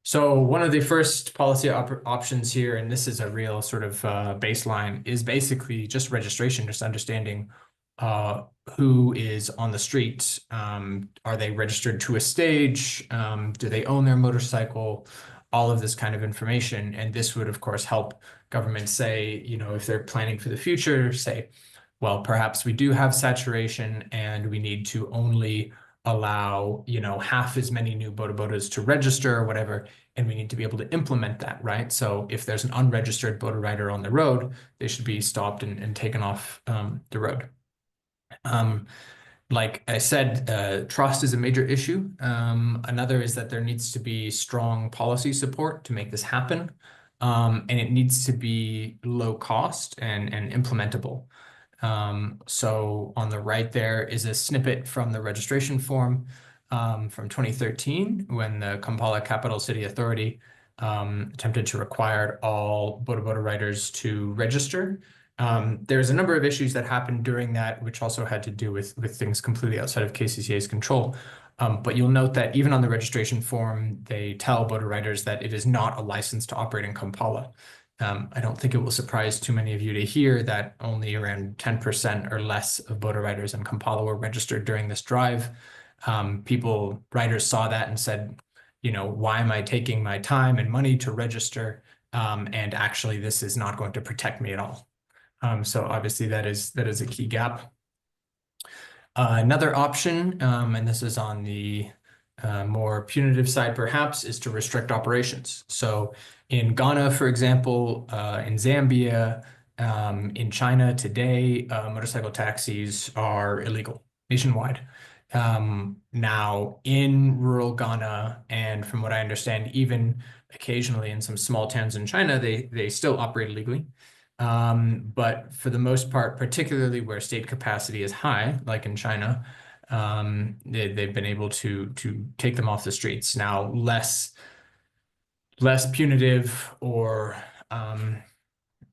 So one of the first policy options here, and this is a real sort of baseline, is basically just registration, just understanding who is on the street. Are they registered to a stage? Do they own their motorcycle? All of this kind of information. And this would, of course, help governments say, if they're planning for the future, say, well, perhaps we do have saturation and we need to only allow, half as many new bodabodas to register or whatever, and we need to be able to implement that, right? So if there's an unregistered boda rider on the road, they should be stopped and taken off the road. like I said, trust is a major issue. Another is that there needs to be strong policy support to make this happen. And it needs to be low cost and implementable. So on the right there is a snippet from the registration form from 2013, when the Kampala Capital City Authority attempted to require all Boda Boda riders to register. There's a number of issues that happened during that, which also had to do with things completely outside of KCCA's control. But you'll note that even on the registration form, they tell Boda riders that it is not a license to operate in Kampala. I don't think it will surprise too many of you to hear that only around 10% or less of Boda riders in Kampala were registered during this drive. Riders saw that and said, you know, why am I taking my time and money to register? And actually, this is not going to protect me at all. So obviously that is a key gap. Another option, and this is on the more punitive side perhaps, is to restrict operations. So in Ghana, for example, in Zambia, in China today, motorcycle taxis are illegal nationwide. Now in rural Ghana, and from what I understand, even occasionally in some small towns in China, they still operate illegally. But for the most part, particularly where state capacity is high, like in China, they've been able to take them off the streets. Now, less punitive or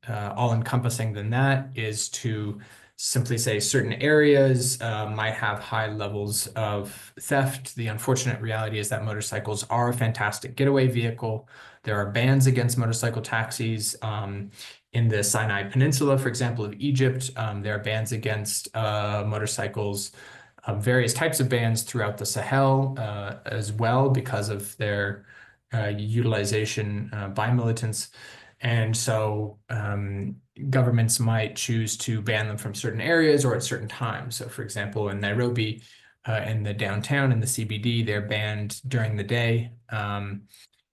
all-encompassing than that is to simply say certain areas might have high levels of theft. The unfortunate reality is that motorcycles are a fantastic getaway vehicle. There are bans against motorcycle taxis. In the Sinai Peninsula, for example, of Egypt, there are bans against motorcycles, various types of bans throughout the Sahel as well, because of their utilization by militants. And so governments might choose to ban them from certain areas or at certain times. So for example, in Nairobi, in the downtown, in the CBD, they're banned during the day.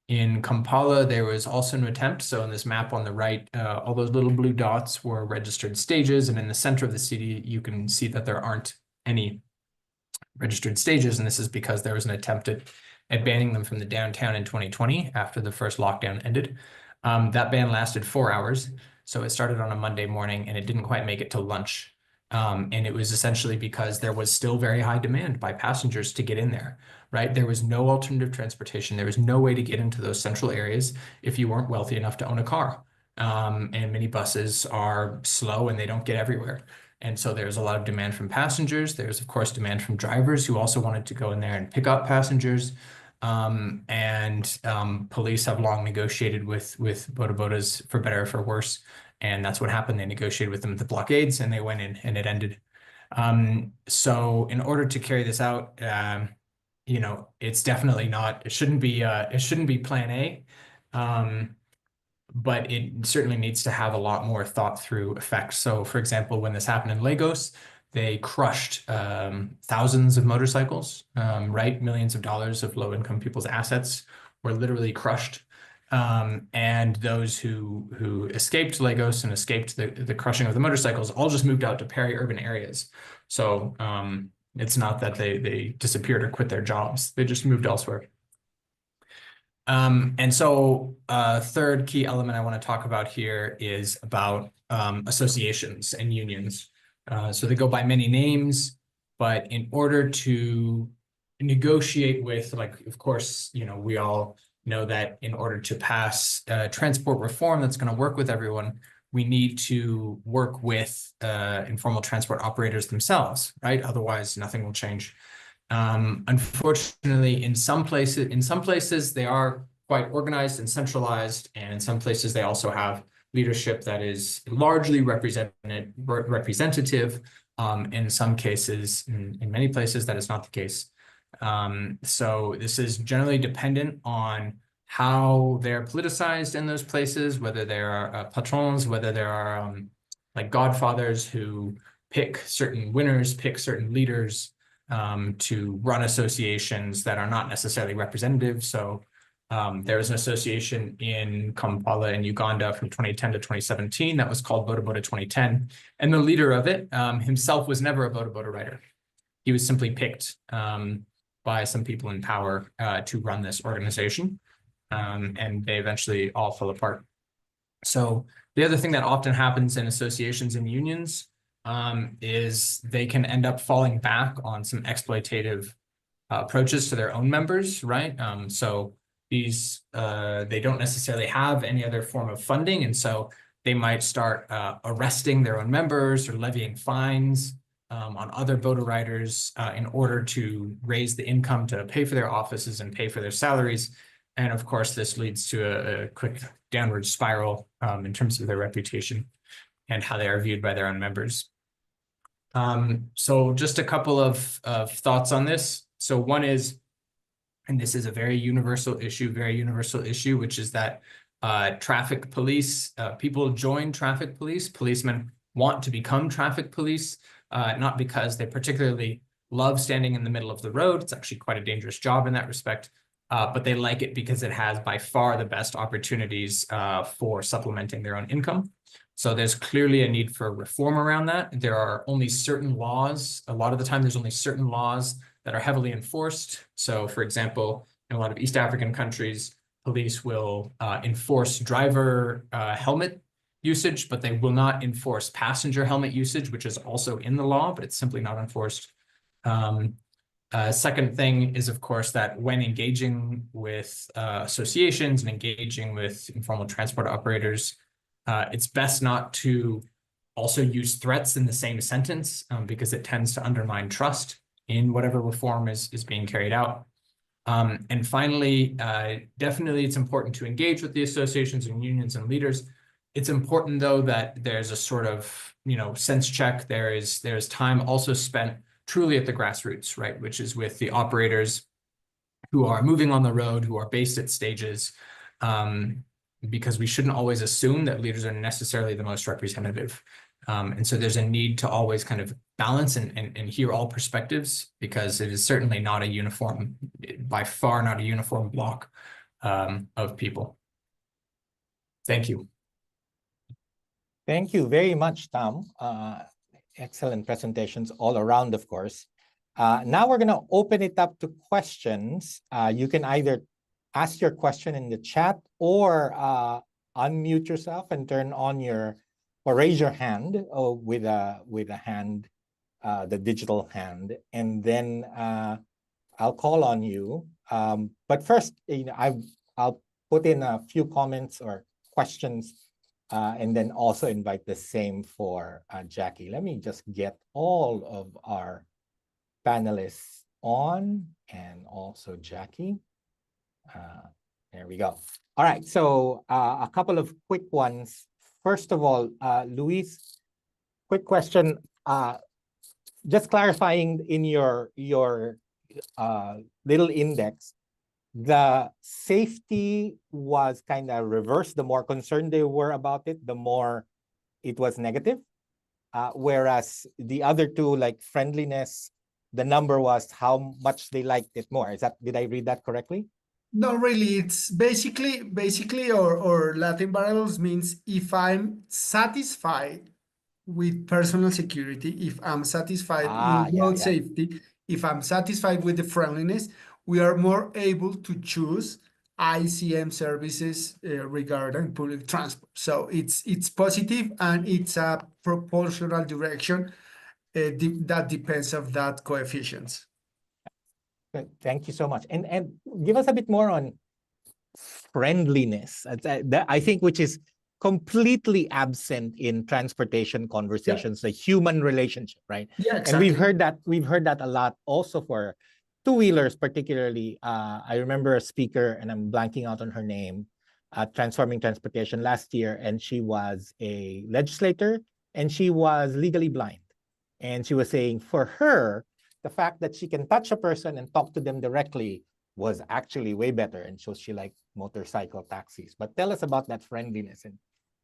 In Kampala, there was also an attempt. So in this map on the right, all those little blue dots were registered stages. And in the center of the city, you can see that there aren't any registered stages. And this is because there was an attempt at banning them from the downtown in 2020 after the first lockdown ended. That ban lasted 4 hours. So it started on a Monday morning and it didn't quite make it to lunch. And it was essentially because there was still very high demand by passengers to get in there, right? There was no alternative transportation. There was no way to get into those central areas if you weren't wealthy enough to own a car. And minibuses are slow and they don't get everywhere. And so there's a lot of demand from passengers. There's, of course, demand from drivers who also wanted to go in there and pick up passengers. Police have long negotiated with Boda Bodas for better or for worse. And that's what happened. They negotiated with them at the blockades and they went in and it ended. So in order to carry this out, you know, it's definitely not, it shouldn't be plan A. But it certainly needs to have a lot more thought through effects. So for example, when this happened in Lagos, they crushed thousands of motorcycles, right? Millions of dollars of low-income people's assets were literally crushed. And those who escaped Lagos and escaped the crushing of the motorcycles all just moved out to peri-urban areas. So it's not that they disappeared or quit their jobs. They just moved elsewhere. And so third key element I want to talk about here is about associations and unions. So they go by many names, but in order to negotiate with, like, of course, you know, we all know that in order to pass transport reform that's going to work with everyone, we need to work with informal transport operators themselves, right? Otherwise, nothing will change. Unfortunately, in some places they are quite organized and centralized, and in some places they also have leadership that is largely representative. In some cases, in many places, that is not the case. So this is generally dependent on how they're politicized in those places, whether there are patrons, whether there are like godfathers who pick certain winners, pick certain leaders to run associations that are not necessarily representative. So there was an association in Kampala in Uganda from 2010 to 2017 that was called Boda Boda 2010. And the leader of it himself was never a Boda Boda rider. He was simply picked by some people in power to run this organization, and they eventually all fell apart. So the other thing that often happens in associations and unions is they can end up falling back on some exploitative approaches to their own members, right? So these they don't necessarily have any other form of funding, and so they might start arresting their own members or levying fines on other voter riders in order to raise the income to pay for their offices and pay for their salaries. And of course, this leads to a quick downward spiral in terms of their reputation and how they are viewed by their own members. So just a couple of thoughts on this. So one is, and this is a very universal issue, which is that traffic police, people join traffic police, policemen want to become traffic police, not because they particularly love standing in the middle of the road. It's actually quite a dangerous job in that respect, but they like it because it has by far the best opportunities for supplementing their own income. So there's clearly a need for reform around that. There are only certain laws. A lot of the time, there's only certain laws that are heavily enforced. So for example, in a lot of East African countries, police will enforce driver helmet usage, but they will not enforce passenger helmet usage, which is also in the law, but it's simply not enforced. Second thing is, of course, that when engaging with associations and engaging with informal transport operators, it's best not to also use threats in the same sentence because it tends to undermine trust in whatever reform is being carried out. And finally, definitely it's important to engage with the associations and unions and leaders. It's important, though, that there's a sort of, sense check. There's time also spent truly at the grassroots, right, which is with the operators who are moving on the road, who are based at stages, because we shouldn't always assume that leaders are necessarily the most representative. And so there's a need to always kind of balance and hear all perspectives, because it is certainly not a uniform, by far not a uniform block of people. Thank you. Thank you very much, Tom. Excellent presentations all around, of course. Now we're going to open it up to questions. You can either ask your question in the chat or unmute yourself and turn on or raise your hand with a hand, the digital hand, and then I'll call on you. But first, I'll put in a few comments or questions, and then also invite the same for Jackie. Let me just get all of our panelists on, and also Jackie. There we go. All right, so a couple of quick ones. First of all, Luis, quick question. Just clarifying in your little index, the safety was kind of reversed. The more concerned they were about it, the more it was negative. Whereas the other two, like friendliness, the number was how much they liked it more. Did I read that correctly? No, really, it's basically or Latin variables means if I'm satisfied with personal security, if I'm satisfied with road safety, if I'm satisfied with the friendliness, we are more able to choose ICM services regarding public transport. So it's positive, and it's a proportional direction that depends on that coefficients. Thank you so much. And give us a bit more on friendliness, I think, which is completely absent in transportation conversations, the human relationship, right? Yeah, exactly. And we've heard that a lot also for two-wheelers, particularly. I remember a speaker, and I'm blanking out on her name, Transforming Transportation last year, and she was a legislator, and she was legally blind. And she was saying for her, the fact that she can touch a person and talk to them directly was actually way better. And so she liked motorcycle taxis. But tell us about that friendliness and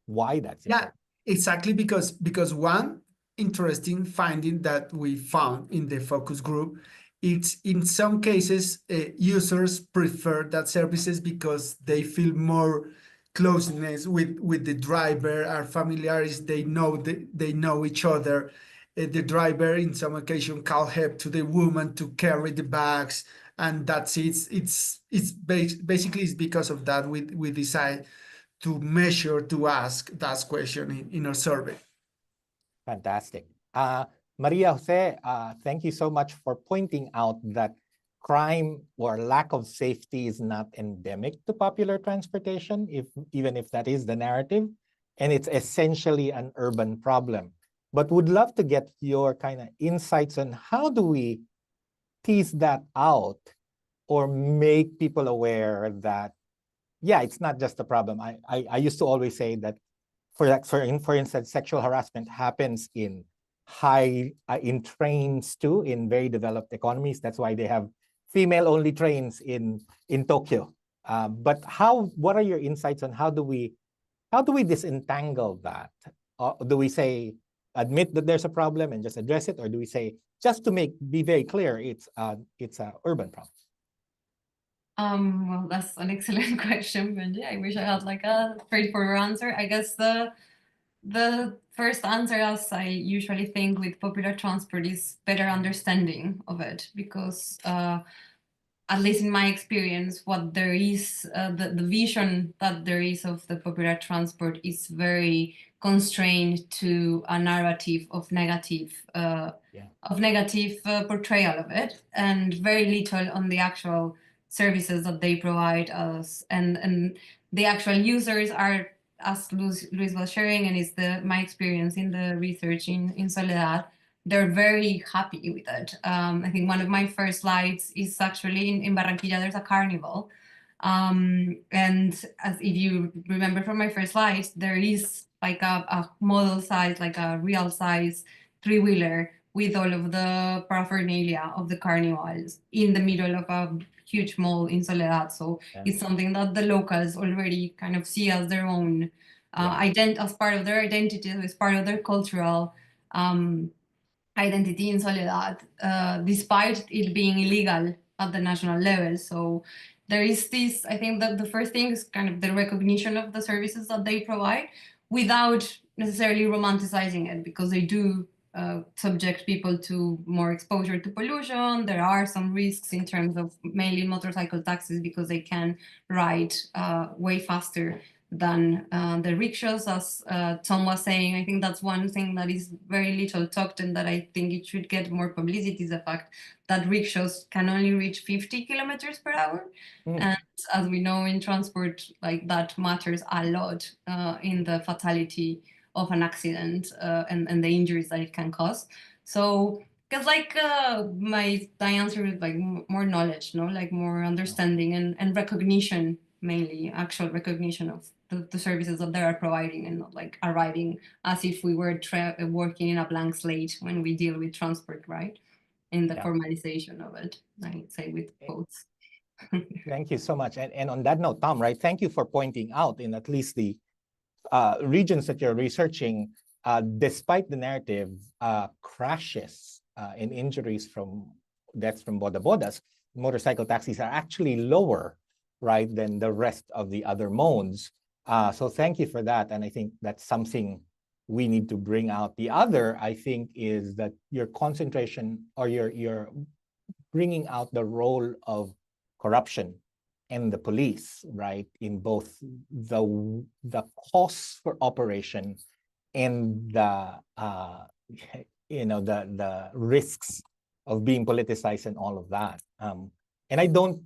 why that's important. Exactly, because one interesting finding that we found in the focus group, it's in some cases users prefer that services because they feel more closeness with the driver, are familiaris, they know each other. the driver in some occasion call help to the woman to carry the bags, and that's basically it's because of that we decide to measure, to ask that question in our survey. Fantastic. Maria Jose, thank you so much for pointing out that crime or lack of safety is not endemic to popular transportation, even if that is the narrative, and it's essentially an urban problem. But would love to get your kind of insights on how do we tease that out or make people aware that, yeah, it's not just a problem. I used to always say that, for instance, sexual harassment happens in trains too, in very developed economies. That's why they have female-only trains in Tokyo. But what are your insights on how do we disentangle that? Do we say admit that there's a problem and just address it, or do we say just to be very clear, it's an urban problem? Well, that's an excellent question, Benji. I wish I had like a straightforward answer. I guess the first answer, as I usually think with popular transport, is better understanding of it, because at least in my experience, what there is, the vision that there is of the popular transport is very constrained to a narrative of negative portrayal of it, and very little on the actual services that they provide us, and the actual users are, as Luis was sharing, and it's my experience in the research in Soledad, they're very happy with it. I think one of my first slides is actually in Barranquilla, there's a carnival. And as if you remember from my first slides, there is like a model size, like a real size three-wheeler with all of the paraphernalia of the carnivals in the middle of a huge mall in Soledad. So it's something that the locals already kind of see as their own as part of their identity, as part of their cultural identity in Soledad, despite it being illegal at the national level. So there is this, I think that the first thing is kind of the recognition of the services that they provide without necessarily romanticizing it, because they do subject people to more exposure to pollution. There are some risks in terms of mainly motorcycle taxis, because they can ride way faster than the rickshaws, as Tom was saying. I think that's one thing that is very little talked, and that I think it should get more publicity, is the fact that rickshaws can only reach 50 kilometers per hour. And as we know in transport, like that matters a lot in the fatality of an accident and the injuries that it can cause. So, because like my answer is like more knowledge, no, like more understanding and recognition, mainly actual recognition of the services that they are providing, and not like arriving as if we were working in a blank slate when we deal with transport, right? In the formalization of it, I'd say, with quotes. Thank you so much. And on that note, Tom, right, thank you for pointing out in at least the regions that you're researching, despite the narrative, crashes and injuries from deaths from boda-bodas, motorcycle taxis are actually lower, right, than the rest of the other modes. So thank you for that. And I think that's something we need to bring out. The other, I think, is that your concentration, or you're bringing out the role of corruption and the police, right, in both the costs for operation and the the risks of being politicized and all of that. And I don't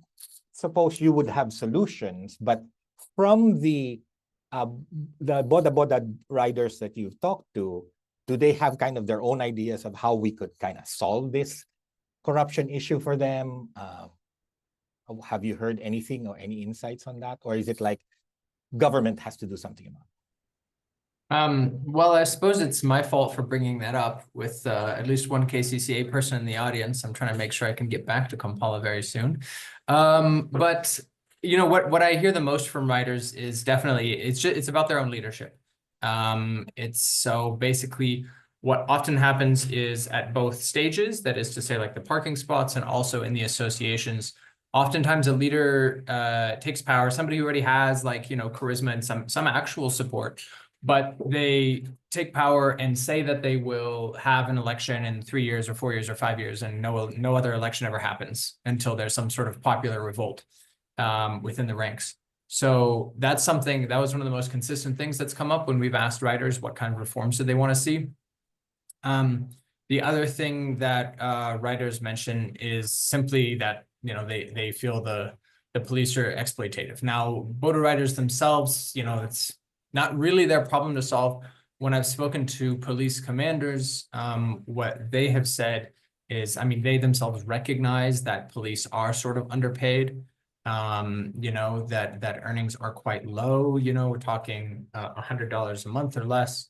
suppose you would have solutions, but from the boda riders that you've talked to, do they have kind of their own ideas of how we could kind of solve this corruption issue for them? Have you heard anything or any insights on that? Or is it like government has to do something about it? Well, I suppose it's my fault for bringing that up with at least one KCCA person in the audience. I'm trying to make sure I can get back to Kampala very soon. But you know what I hear the most from riders is definitely it's about their own leadership. It's so basically what often happens is at both stages, that is to say, like the parking spots and also in the associations. Oftentimes a leader takes power, somebody who already has, like, charisma and some actual support, but they take power and say that they will have an election in 3 years or 4 years or 5 years, and no other election ever happens until there's some sort of popular revolt within the ranks. So that's something that was one of the most consistent things that's come up when we've asked writers what kind of reforms do they want to see. The other thing that writers mention is simply that, you know, they feel the police are exploitative. Now, voter writers themselves, you know, it's not really their problem to solve. When I've spoken to police commanders, what they have said is, I mean, they themselves recognize that police are sort of underpaid. You know, that earnings are quite low. You know, we're talking $100 a month or less.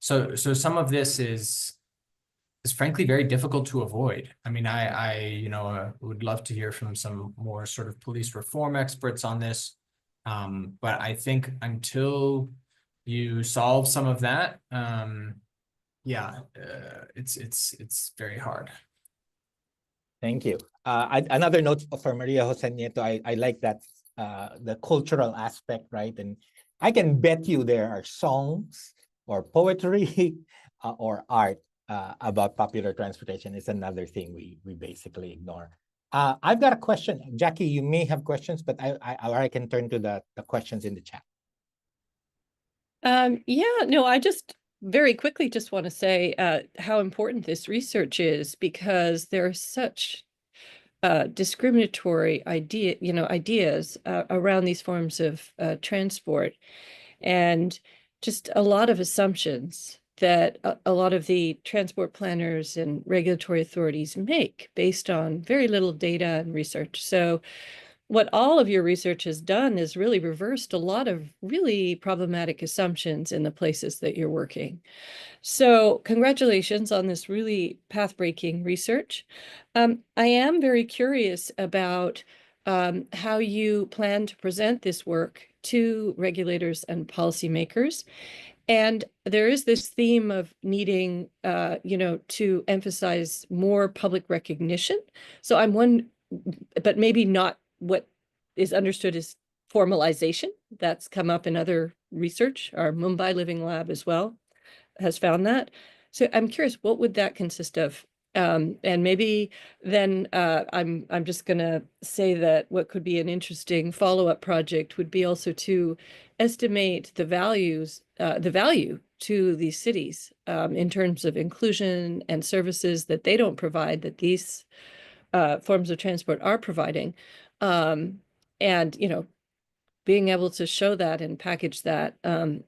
So some of this is frankly very difficult to avoid. I mean, I you know, would love to hear from some more sort of police reform experts on this. But I think until you solve some of that, yeah, it's very hard. Thank you. Another note for Maria Jose Nieto, I like that the cultural aspect, right? And I can bet you there are songs or poetry or art about popular transportation. Is another thing we basically ignore. I've got a question. Jackie, you may have questions, but I can turn to the questions in the chat. Yeah, no, I just very quickly just want to say how important this research is, because there are such discriminatory ideas around these forms of transport, and just a lot of assumptions that a lot of the transport planners and regulatory authorities make based on very little data and research. So what all of your research has done is really reversed a lot of really problematic assumptions in the places that you're working. So congratulations on this really path-breaking research. I am very curious about how you plan to present this work to regulators and policymakers. And there is this theme of needing, you know, to emphasize more public recognition. So I'm but maybe not what is understood as formalization. That's come up in other research. Our Mumbai Living Lab as well has found that. So I'm curious, what would that consist of? And maybe then I'm just going to say that what could be an interesting follow-up project would be also to estimate the value to these cities in terms of inclusion and services that they don't provide, that these forms of transport are providing. And, you know, being able to show that and package that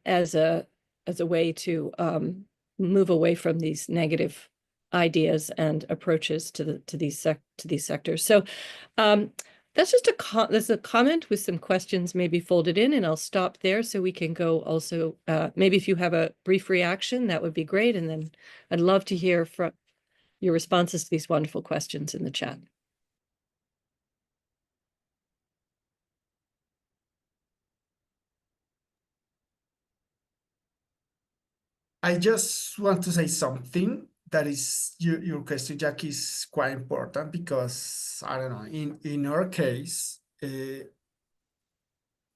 as a way to move away from these negative ideas and approaches to these sectors. So that's just there's a comment with some questions maybe folded in, and I'll stop there so we can go also, maybe if you have a brief reaction, that would be great. And then I'd love to hear from your responses to these wonderful questions in the chat. I just want to say something that is your question, Jackie, is quite important, because I don't know, in our case, in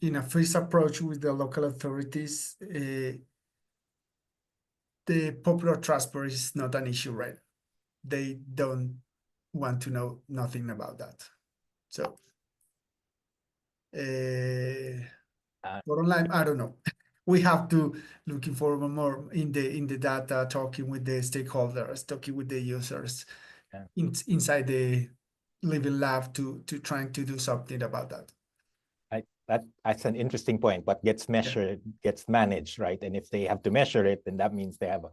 a first approach with the local authorities, the popular transport is not an issue, right? They don't want to know nothing about that. So for online, I don't know. We have to looking for more in the data, talking with the stakeholders, talking with the users inside the Living Lab to trying to do something about that. That's an interesting point. What gets measured gets managed, right? And if they have to measure it, then that means they have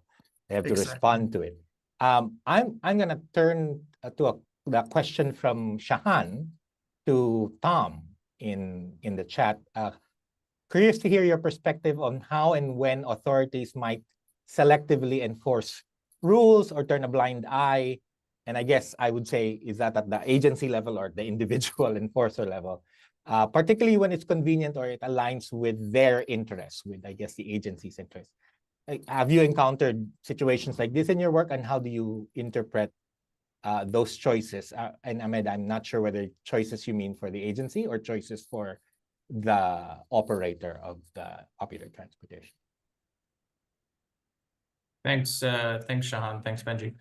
to respond to it. I'm gonna turn to the question from Shahan to Tom in the chat. Curious to hear your perspective on how and when authorities might selectively enforce rules or turn a blind eye. And I guess I would say, is that at the agency level or the individual enforcer level, particularly when it's convenient or it aligns with their interests, with, I guess, the agency's interests. Have you encountered situations like this in your work, and how do you interpret those choices? And Ahmed, I'm not sure whether choices you mean for the agency or choices for the operator of the popular transportation. Thanks, Shahan. Thanks, Benji.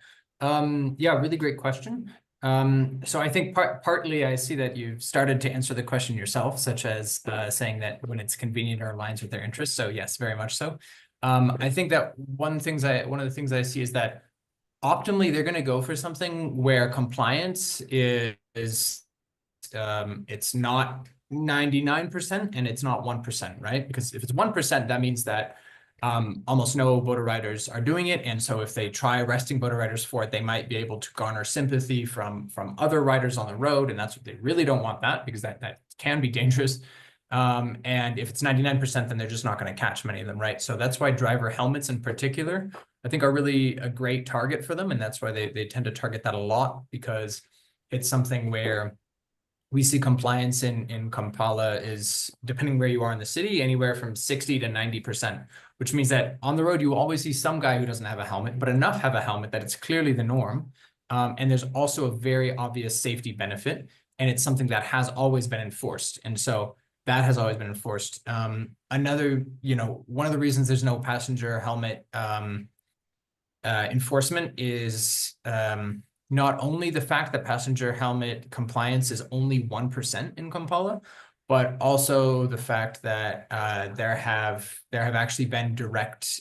Yeah, really great question. So I think partly I see that you've started to answer the question yourself, such as saying that when it's convenient or aligns with their interests. So yes, very much so. I think that one of the things I see is that optimally they're going to go for something where compliance is it's not 99% and it's not 1%, right? Because if it's 1%, that means that almost no boater riders are doing it. And so if they try arresting boater riders for it, they might be able to garner sympathy from other riders on the road. And that's what they really don't want, that, because that can be dangerous. And if it's 99%, then they're just not going to catch many of them, right? So that's why driver helmets in particular, I think, are really a great target for them. And that's why they tend to target that a lot, because it's something where we see compliance in Kampala is, depending where you are in the city, anywhere from 60 to 90%, which means that on the road, you always see some guy who doesn't have a helmet, but enough have a helmet that it's clearly the norm. And there's also a very obvious safety benefit, and it's something that has always been enforced. And so that has always been enforced. Another, one of the reasons there's no passenger helmet enforcement is not only the fact that passenger helmet compliance is only 1% in Kampala, but also the fact that there have actually been direct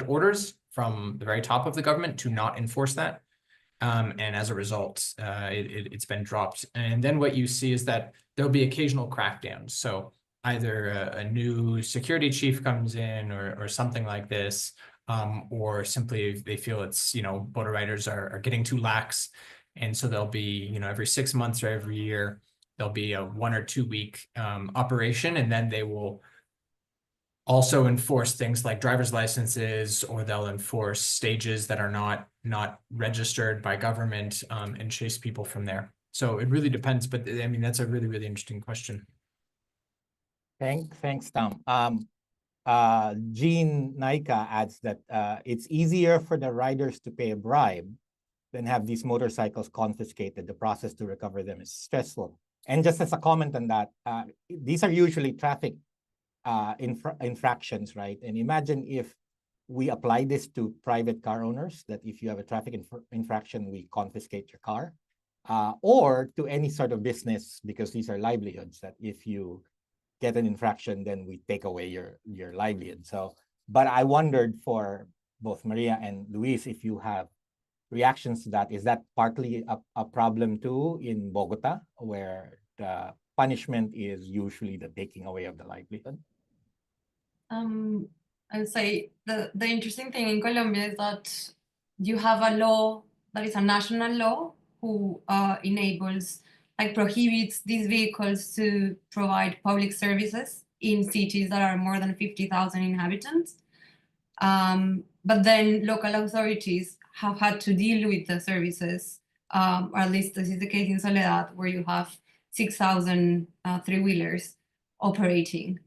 orders from the very top of the government to not enforce that. And as a result, it's been dropped. And then what you see is that there'll be occasional crackdowns. So either a new security chief comes in or something like this, or simply they feel it's, boater riders are getting too lax. And so there'll be, every 6 months or every year, there'll be a 1 or 2 week operation, and then they will also enforce things like driver's licenses, or they'll enforce stages that are not registered by government, and chase people from there. So it really depends, but I mean, that's a really, really interesting question. Thanks, Tom. Jean Naika adds that it's easier for the riders to pay a bribe than have these motorcycles confiscated. The process to recover them is stressful. And just as a comment on that, these are usually traffic infractions, right? And imagine if we apply this to private car owners, that if you have a traffic infraction, we confiscate your car, or to any sort of business, because these are livelihoods, that if you get an infraction, then we take away your livelihood. So, but I wondered for both Maria and Luis, if you have reactions to that. Is that partly a problem too in Bogota, where the punishment is usually the taking away of the livelihood? I would say the interesting thing in Colombia is that you have a law that is a national law who enables, prohibits these vehicles to provide public services in cities that are more than 50,000 inhabitants. But then local authorities have had to deal with the services, or at least this is the case in Soledad, where you have 6,000 three-wheelers operating.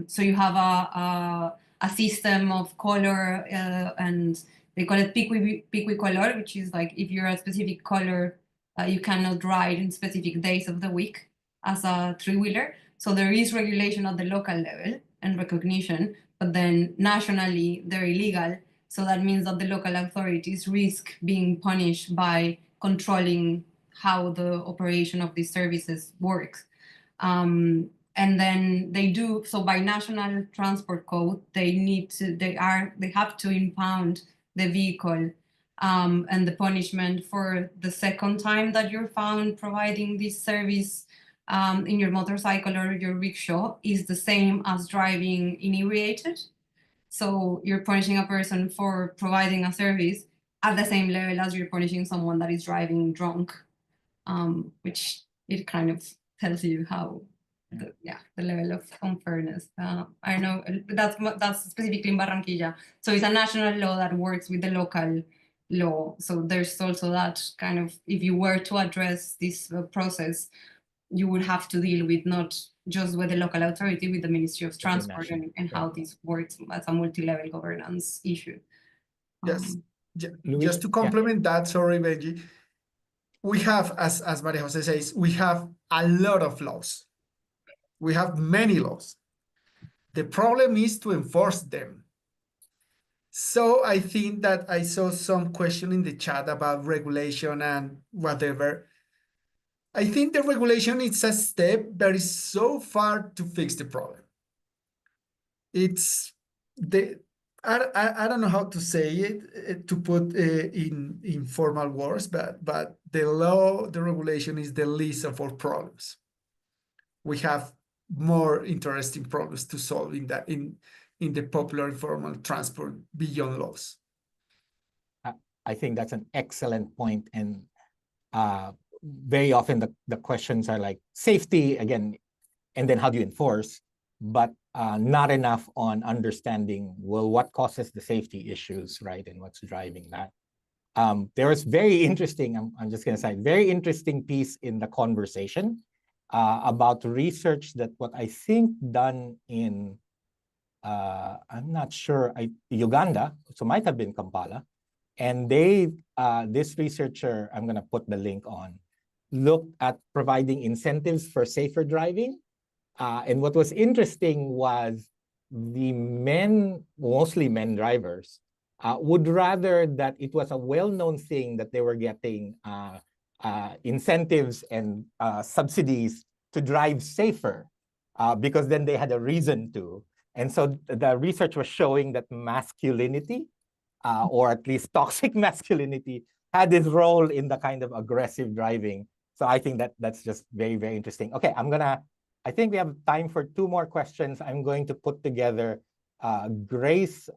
So you have a system of color, and they call it picuicolor, which is like if you're a specific color, you cannot ride in specific days of the week as a three-wheeler. So there is regulation at the local level and recognition, but then nationally they're illegal. So that means that the local authorities risk being punished by controlling how the operation of these services works. And then they do so by national transport code. They have to impound the vehicle, and the punishment for the second time that you're found providing this service in your motorcycle or your rickshaw is the same as driving inebriated. So you're punishing a person for providing a service at the same level as you're punishing someone that is driving drunk, which it kind of tells you how the level of unfairness. I don't know, that's specifically in Barranquilla. So it's a national law that works with the local law. So there's also that kind of, if you were to address this process, you would have to deal with not just with the local authority, with the Ministry of Transport and how this works as a multi-level governance issue. Yes, just to complement that, sorry, Benji, we have, as Maria Jose says, we have a lot of laws. We have many laws. The problem is to enforce them. So I think that I saw some question in the chat about regulation and whatever. I think the regulation is a step that is so far to fix the problem. It's I don't know how to say it to put in formal words, but the regulation is the least of our problems. We have more interesting problems to solve in the popular informal transport beyond laws. I think that's an excellent point, and very often the questions are like safety again, and then how do you enforce, but not enough on understanding, well, what causes the safety issues, right, and what's driving that. There was very interesting, I'm just going to say, very interesting piece in the conversation about research that what I think done in, I'm not sure, Uganda, so might have been Kampala, and they, this researcher, I'm going to put the link on, looked at providing incentives for safer driving. And what was interesting was the men, mostly men drivers, would rather that it was a well-known thing that they were getting incentives and subsidies to drive safer, because then they had a reason to. And so the research was showing that masculinity, or at least toxic masculinity, had this role in the kind of aggressive driving. So I think that's just very, very interesting. Okay, I think we have time for 2 more questions. I'm going to put together Grace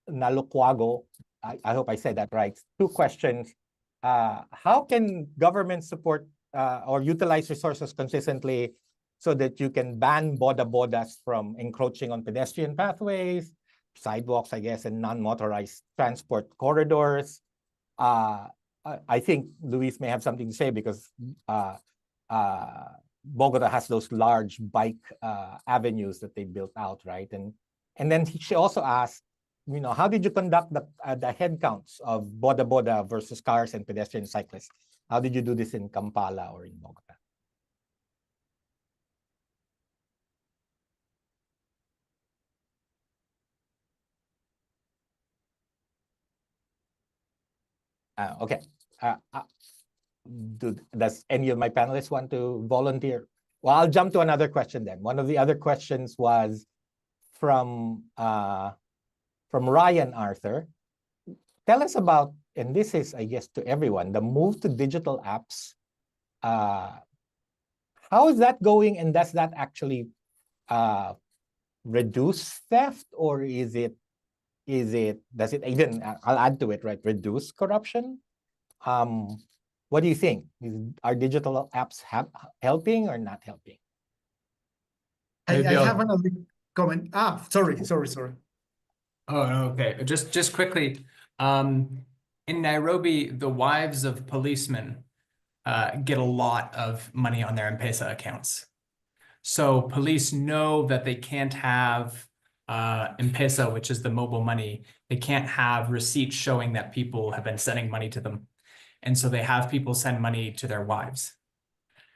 Naluquago. I hope I said that right. 2 questions. How can government support or utilize resources consistently so that you can ban bodas from encroaching on pedestrian pathways, sidewalks, I guess, and non-motorized transport corridors? I think Luis may have something to say because Bogota has those large bike avenues that they built out, right? And then she also asked, you know, how did you conduct the head counts of boda versus cars and pedestrian cyclists? How did you do this in Kampala or in Bogota? Okay. Does any of my panelists want to volunteer? Well, I'll jump to another question then. One of the other questions was from Ryan Arthur. Tell us about, and this is, I guess, to everyone, the move to digital apps. How is that going, and does that actually reduce theft, or does it even, I'll add to it, right, reduce corruption? What do you think? Are digital apps helping or not helping? I have another comment. Sorry. Oh, okay. Just quickly, in Nairobi, the wives of policemen get a lot of money on their M-Pesa accounts. So police know that they can't have M-Pesa, which is the mobile money. They can't have receipts showing that people have been sending money to them. And so they have people send money to their wives.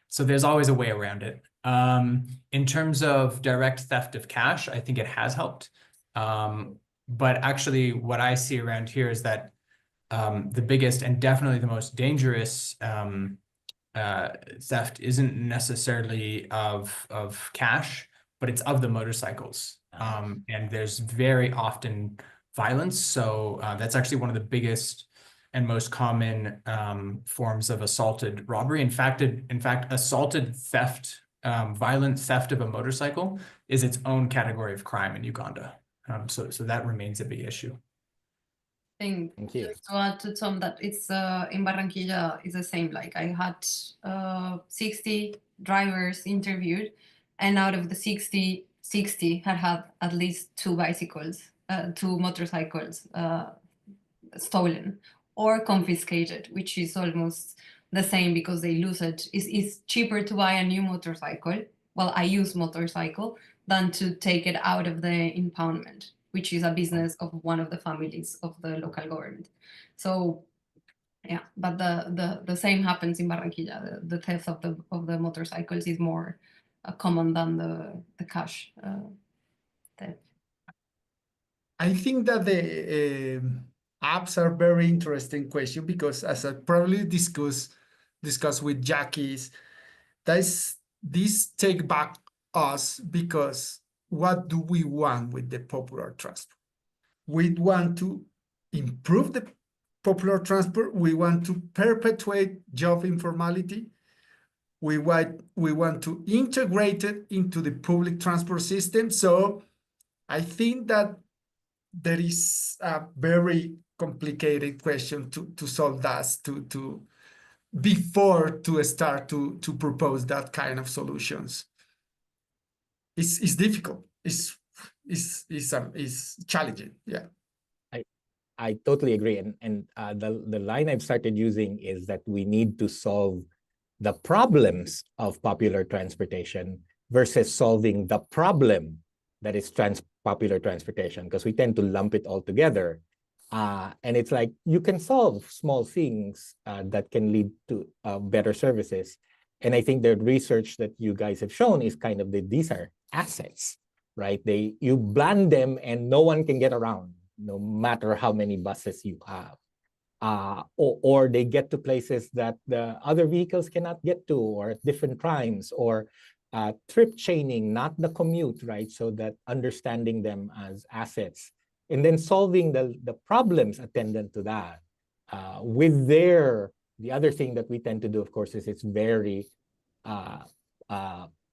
So there's always a way around it. In terms of direct theft of cash, I think it has helped. But actually what I see around here is that the biggest and definitely the most dangerous theft isn't necessarily of cash, but it's of the motorcycles. And there's very often violence. So that's actually one of the biggest and most common forms of assaulted robbery. In fact, assaulted theft, violent theft of a motorcycle is its own category of crime in Uganda. So that remains a big issue. Thank you. Just to add to Tom, that it's in Barranquilla is the same. Like I had 60 drivers interviewed, and out of the 60 had at least 2 motorcycles stolen or confiscated, which is almost the same because they lose it. It's cheaper to buy a new motorcycle, well, a used motorcycle, than to take it out of the impoundment, which is a business of one of the families of the local government. So yeah, but the same happens in Barranquilla. The theft of the motorcycles is more common than the cash type. I think that the apps are very interesting question because, as I probably discussed with Jackie, this take back us because what do we want with the popular transport? We want to improve the popular transport. We want to perpetuate job informality. We want to integrate it into the public transport system. So I think that there is a very complicated question to solve that before to start to propose that kind of solutions. It's difficult. It's challenging. Yeah. I totally agree. And the line I've started using is that we need to solve the problems of popular transportation versus solving the problem that is popular transportation, because we tend to lump it all together. And it's like you can solve small things that can lead to better services. And I think the research that you guys have shown is kind of that these are assets, right? You blend them and no one can get around, no matter how many buses you have. Or they get to places that the other vehicles cannot get to, or at different times, or trip chaining, not the commute, right? So that understanding them as assets, and then solving the problems attendant to that. The other thing that we tend to do, of course, is it's very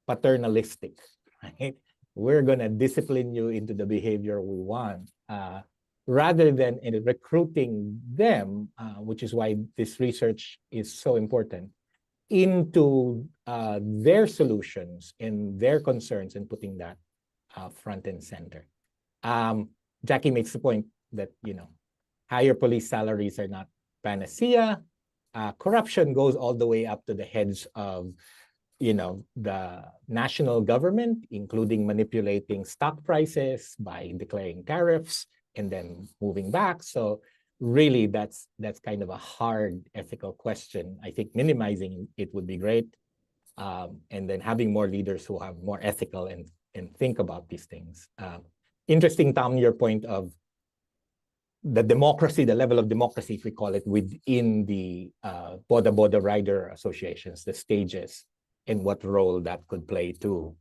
paternalistic, right? We're gonna discipline you into the behavior we want, rather than in recruiting them, which is why this research is so important, into their solutions and their concerns and putting that front and center. Jackie makes the point that, higher police salaries are not panacea. Corruption goes all the way up to the heads of, the national government, including manipulating stock prices by declaring tariffs and then moving back. So really, that's kind of a hard ethical question. I think minimizing it would be great. And then having more leaders who are more ethical and think about these things. Interesting, Tom, your point of the democracy, the level of democracy, if we call it, within the Boda rider associations, the stages, and what role that could play too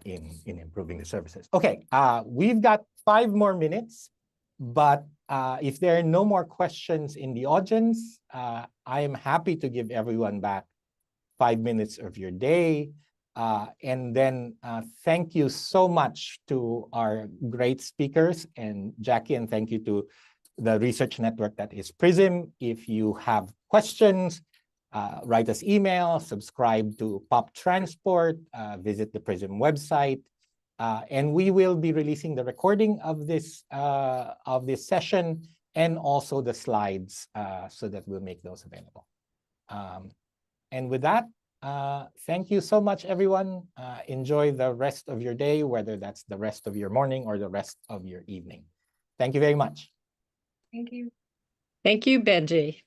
in improving the services. Okay, we've got 5 more minutes, but if there are no more questions in the audience, I am happy to give everyone back 5 minutes of your day. And then thank you so much to our great speakers and Jackie, and thank you to the research network that is PRISM. If you have questions, write us email, subscribe to Pop Transport, visit the PRISM website, and we will be releasing the recording of this session and also the slides so that we'll make those available. And with that, thank you so much, everyone. Enjoy the rest of your day, whether that's the rest of your morning or the rest of your evening. Thank you very much. Thank you. Thank you, Benji.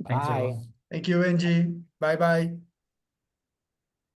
Bye. Thank you, Benji. Bye-bye.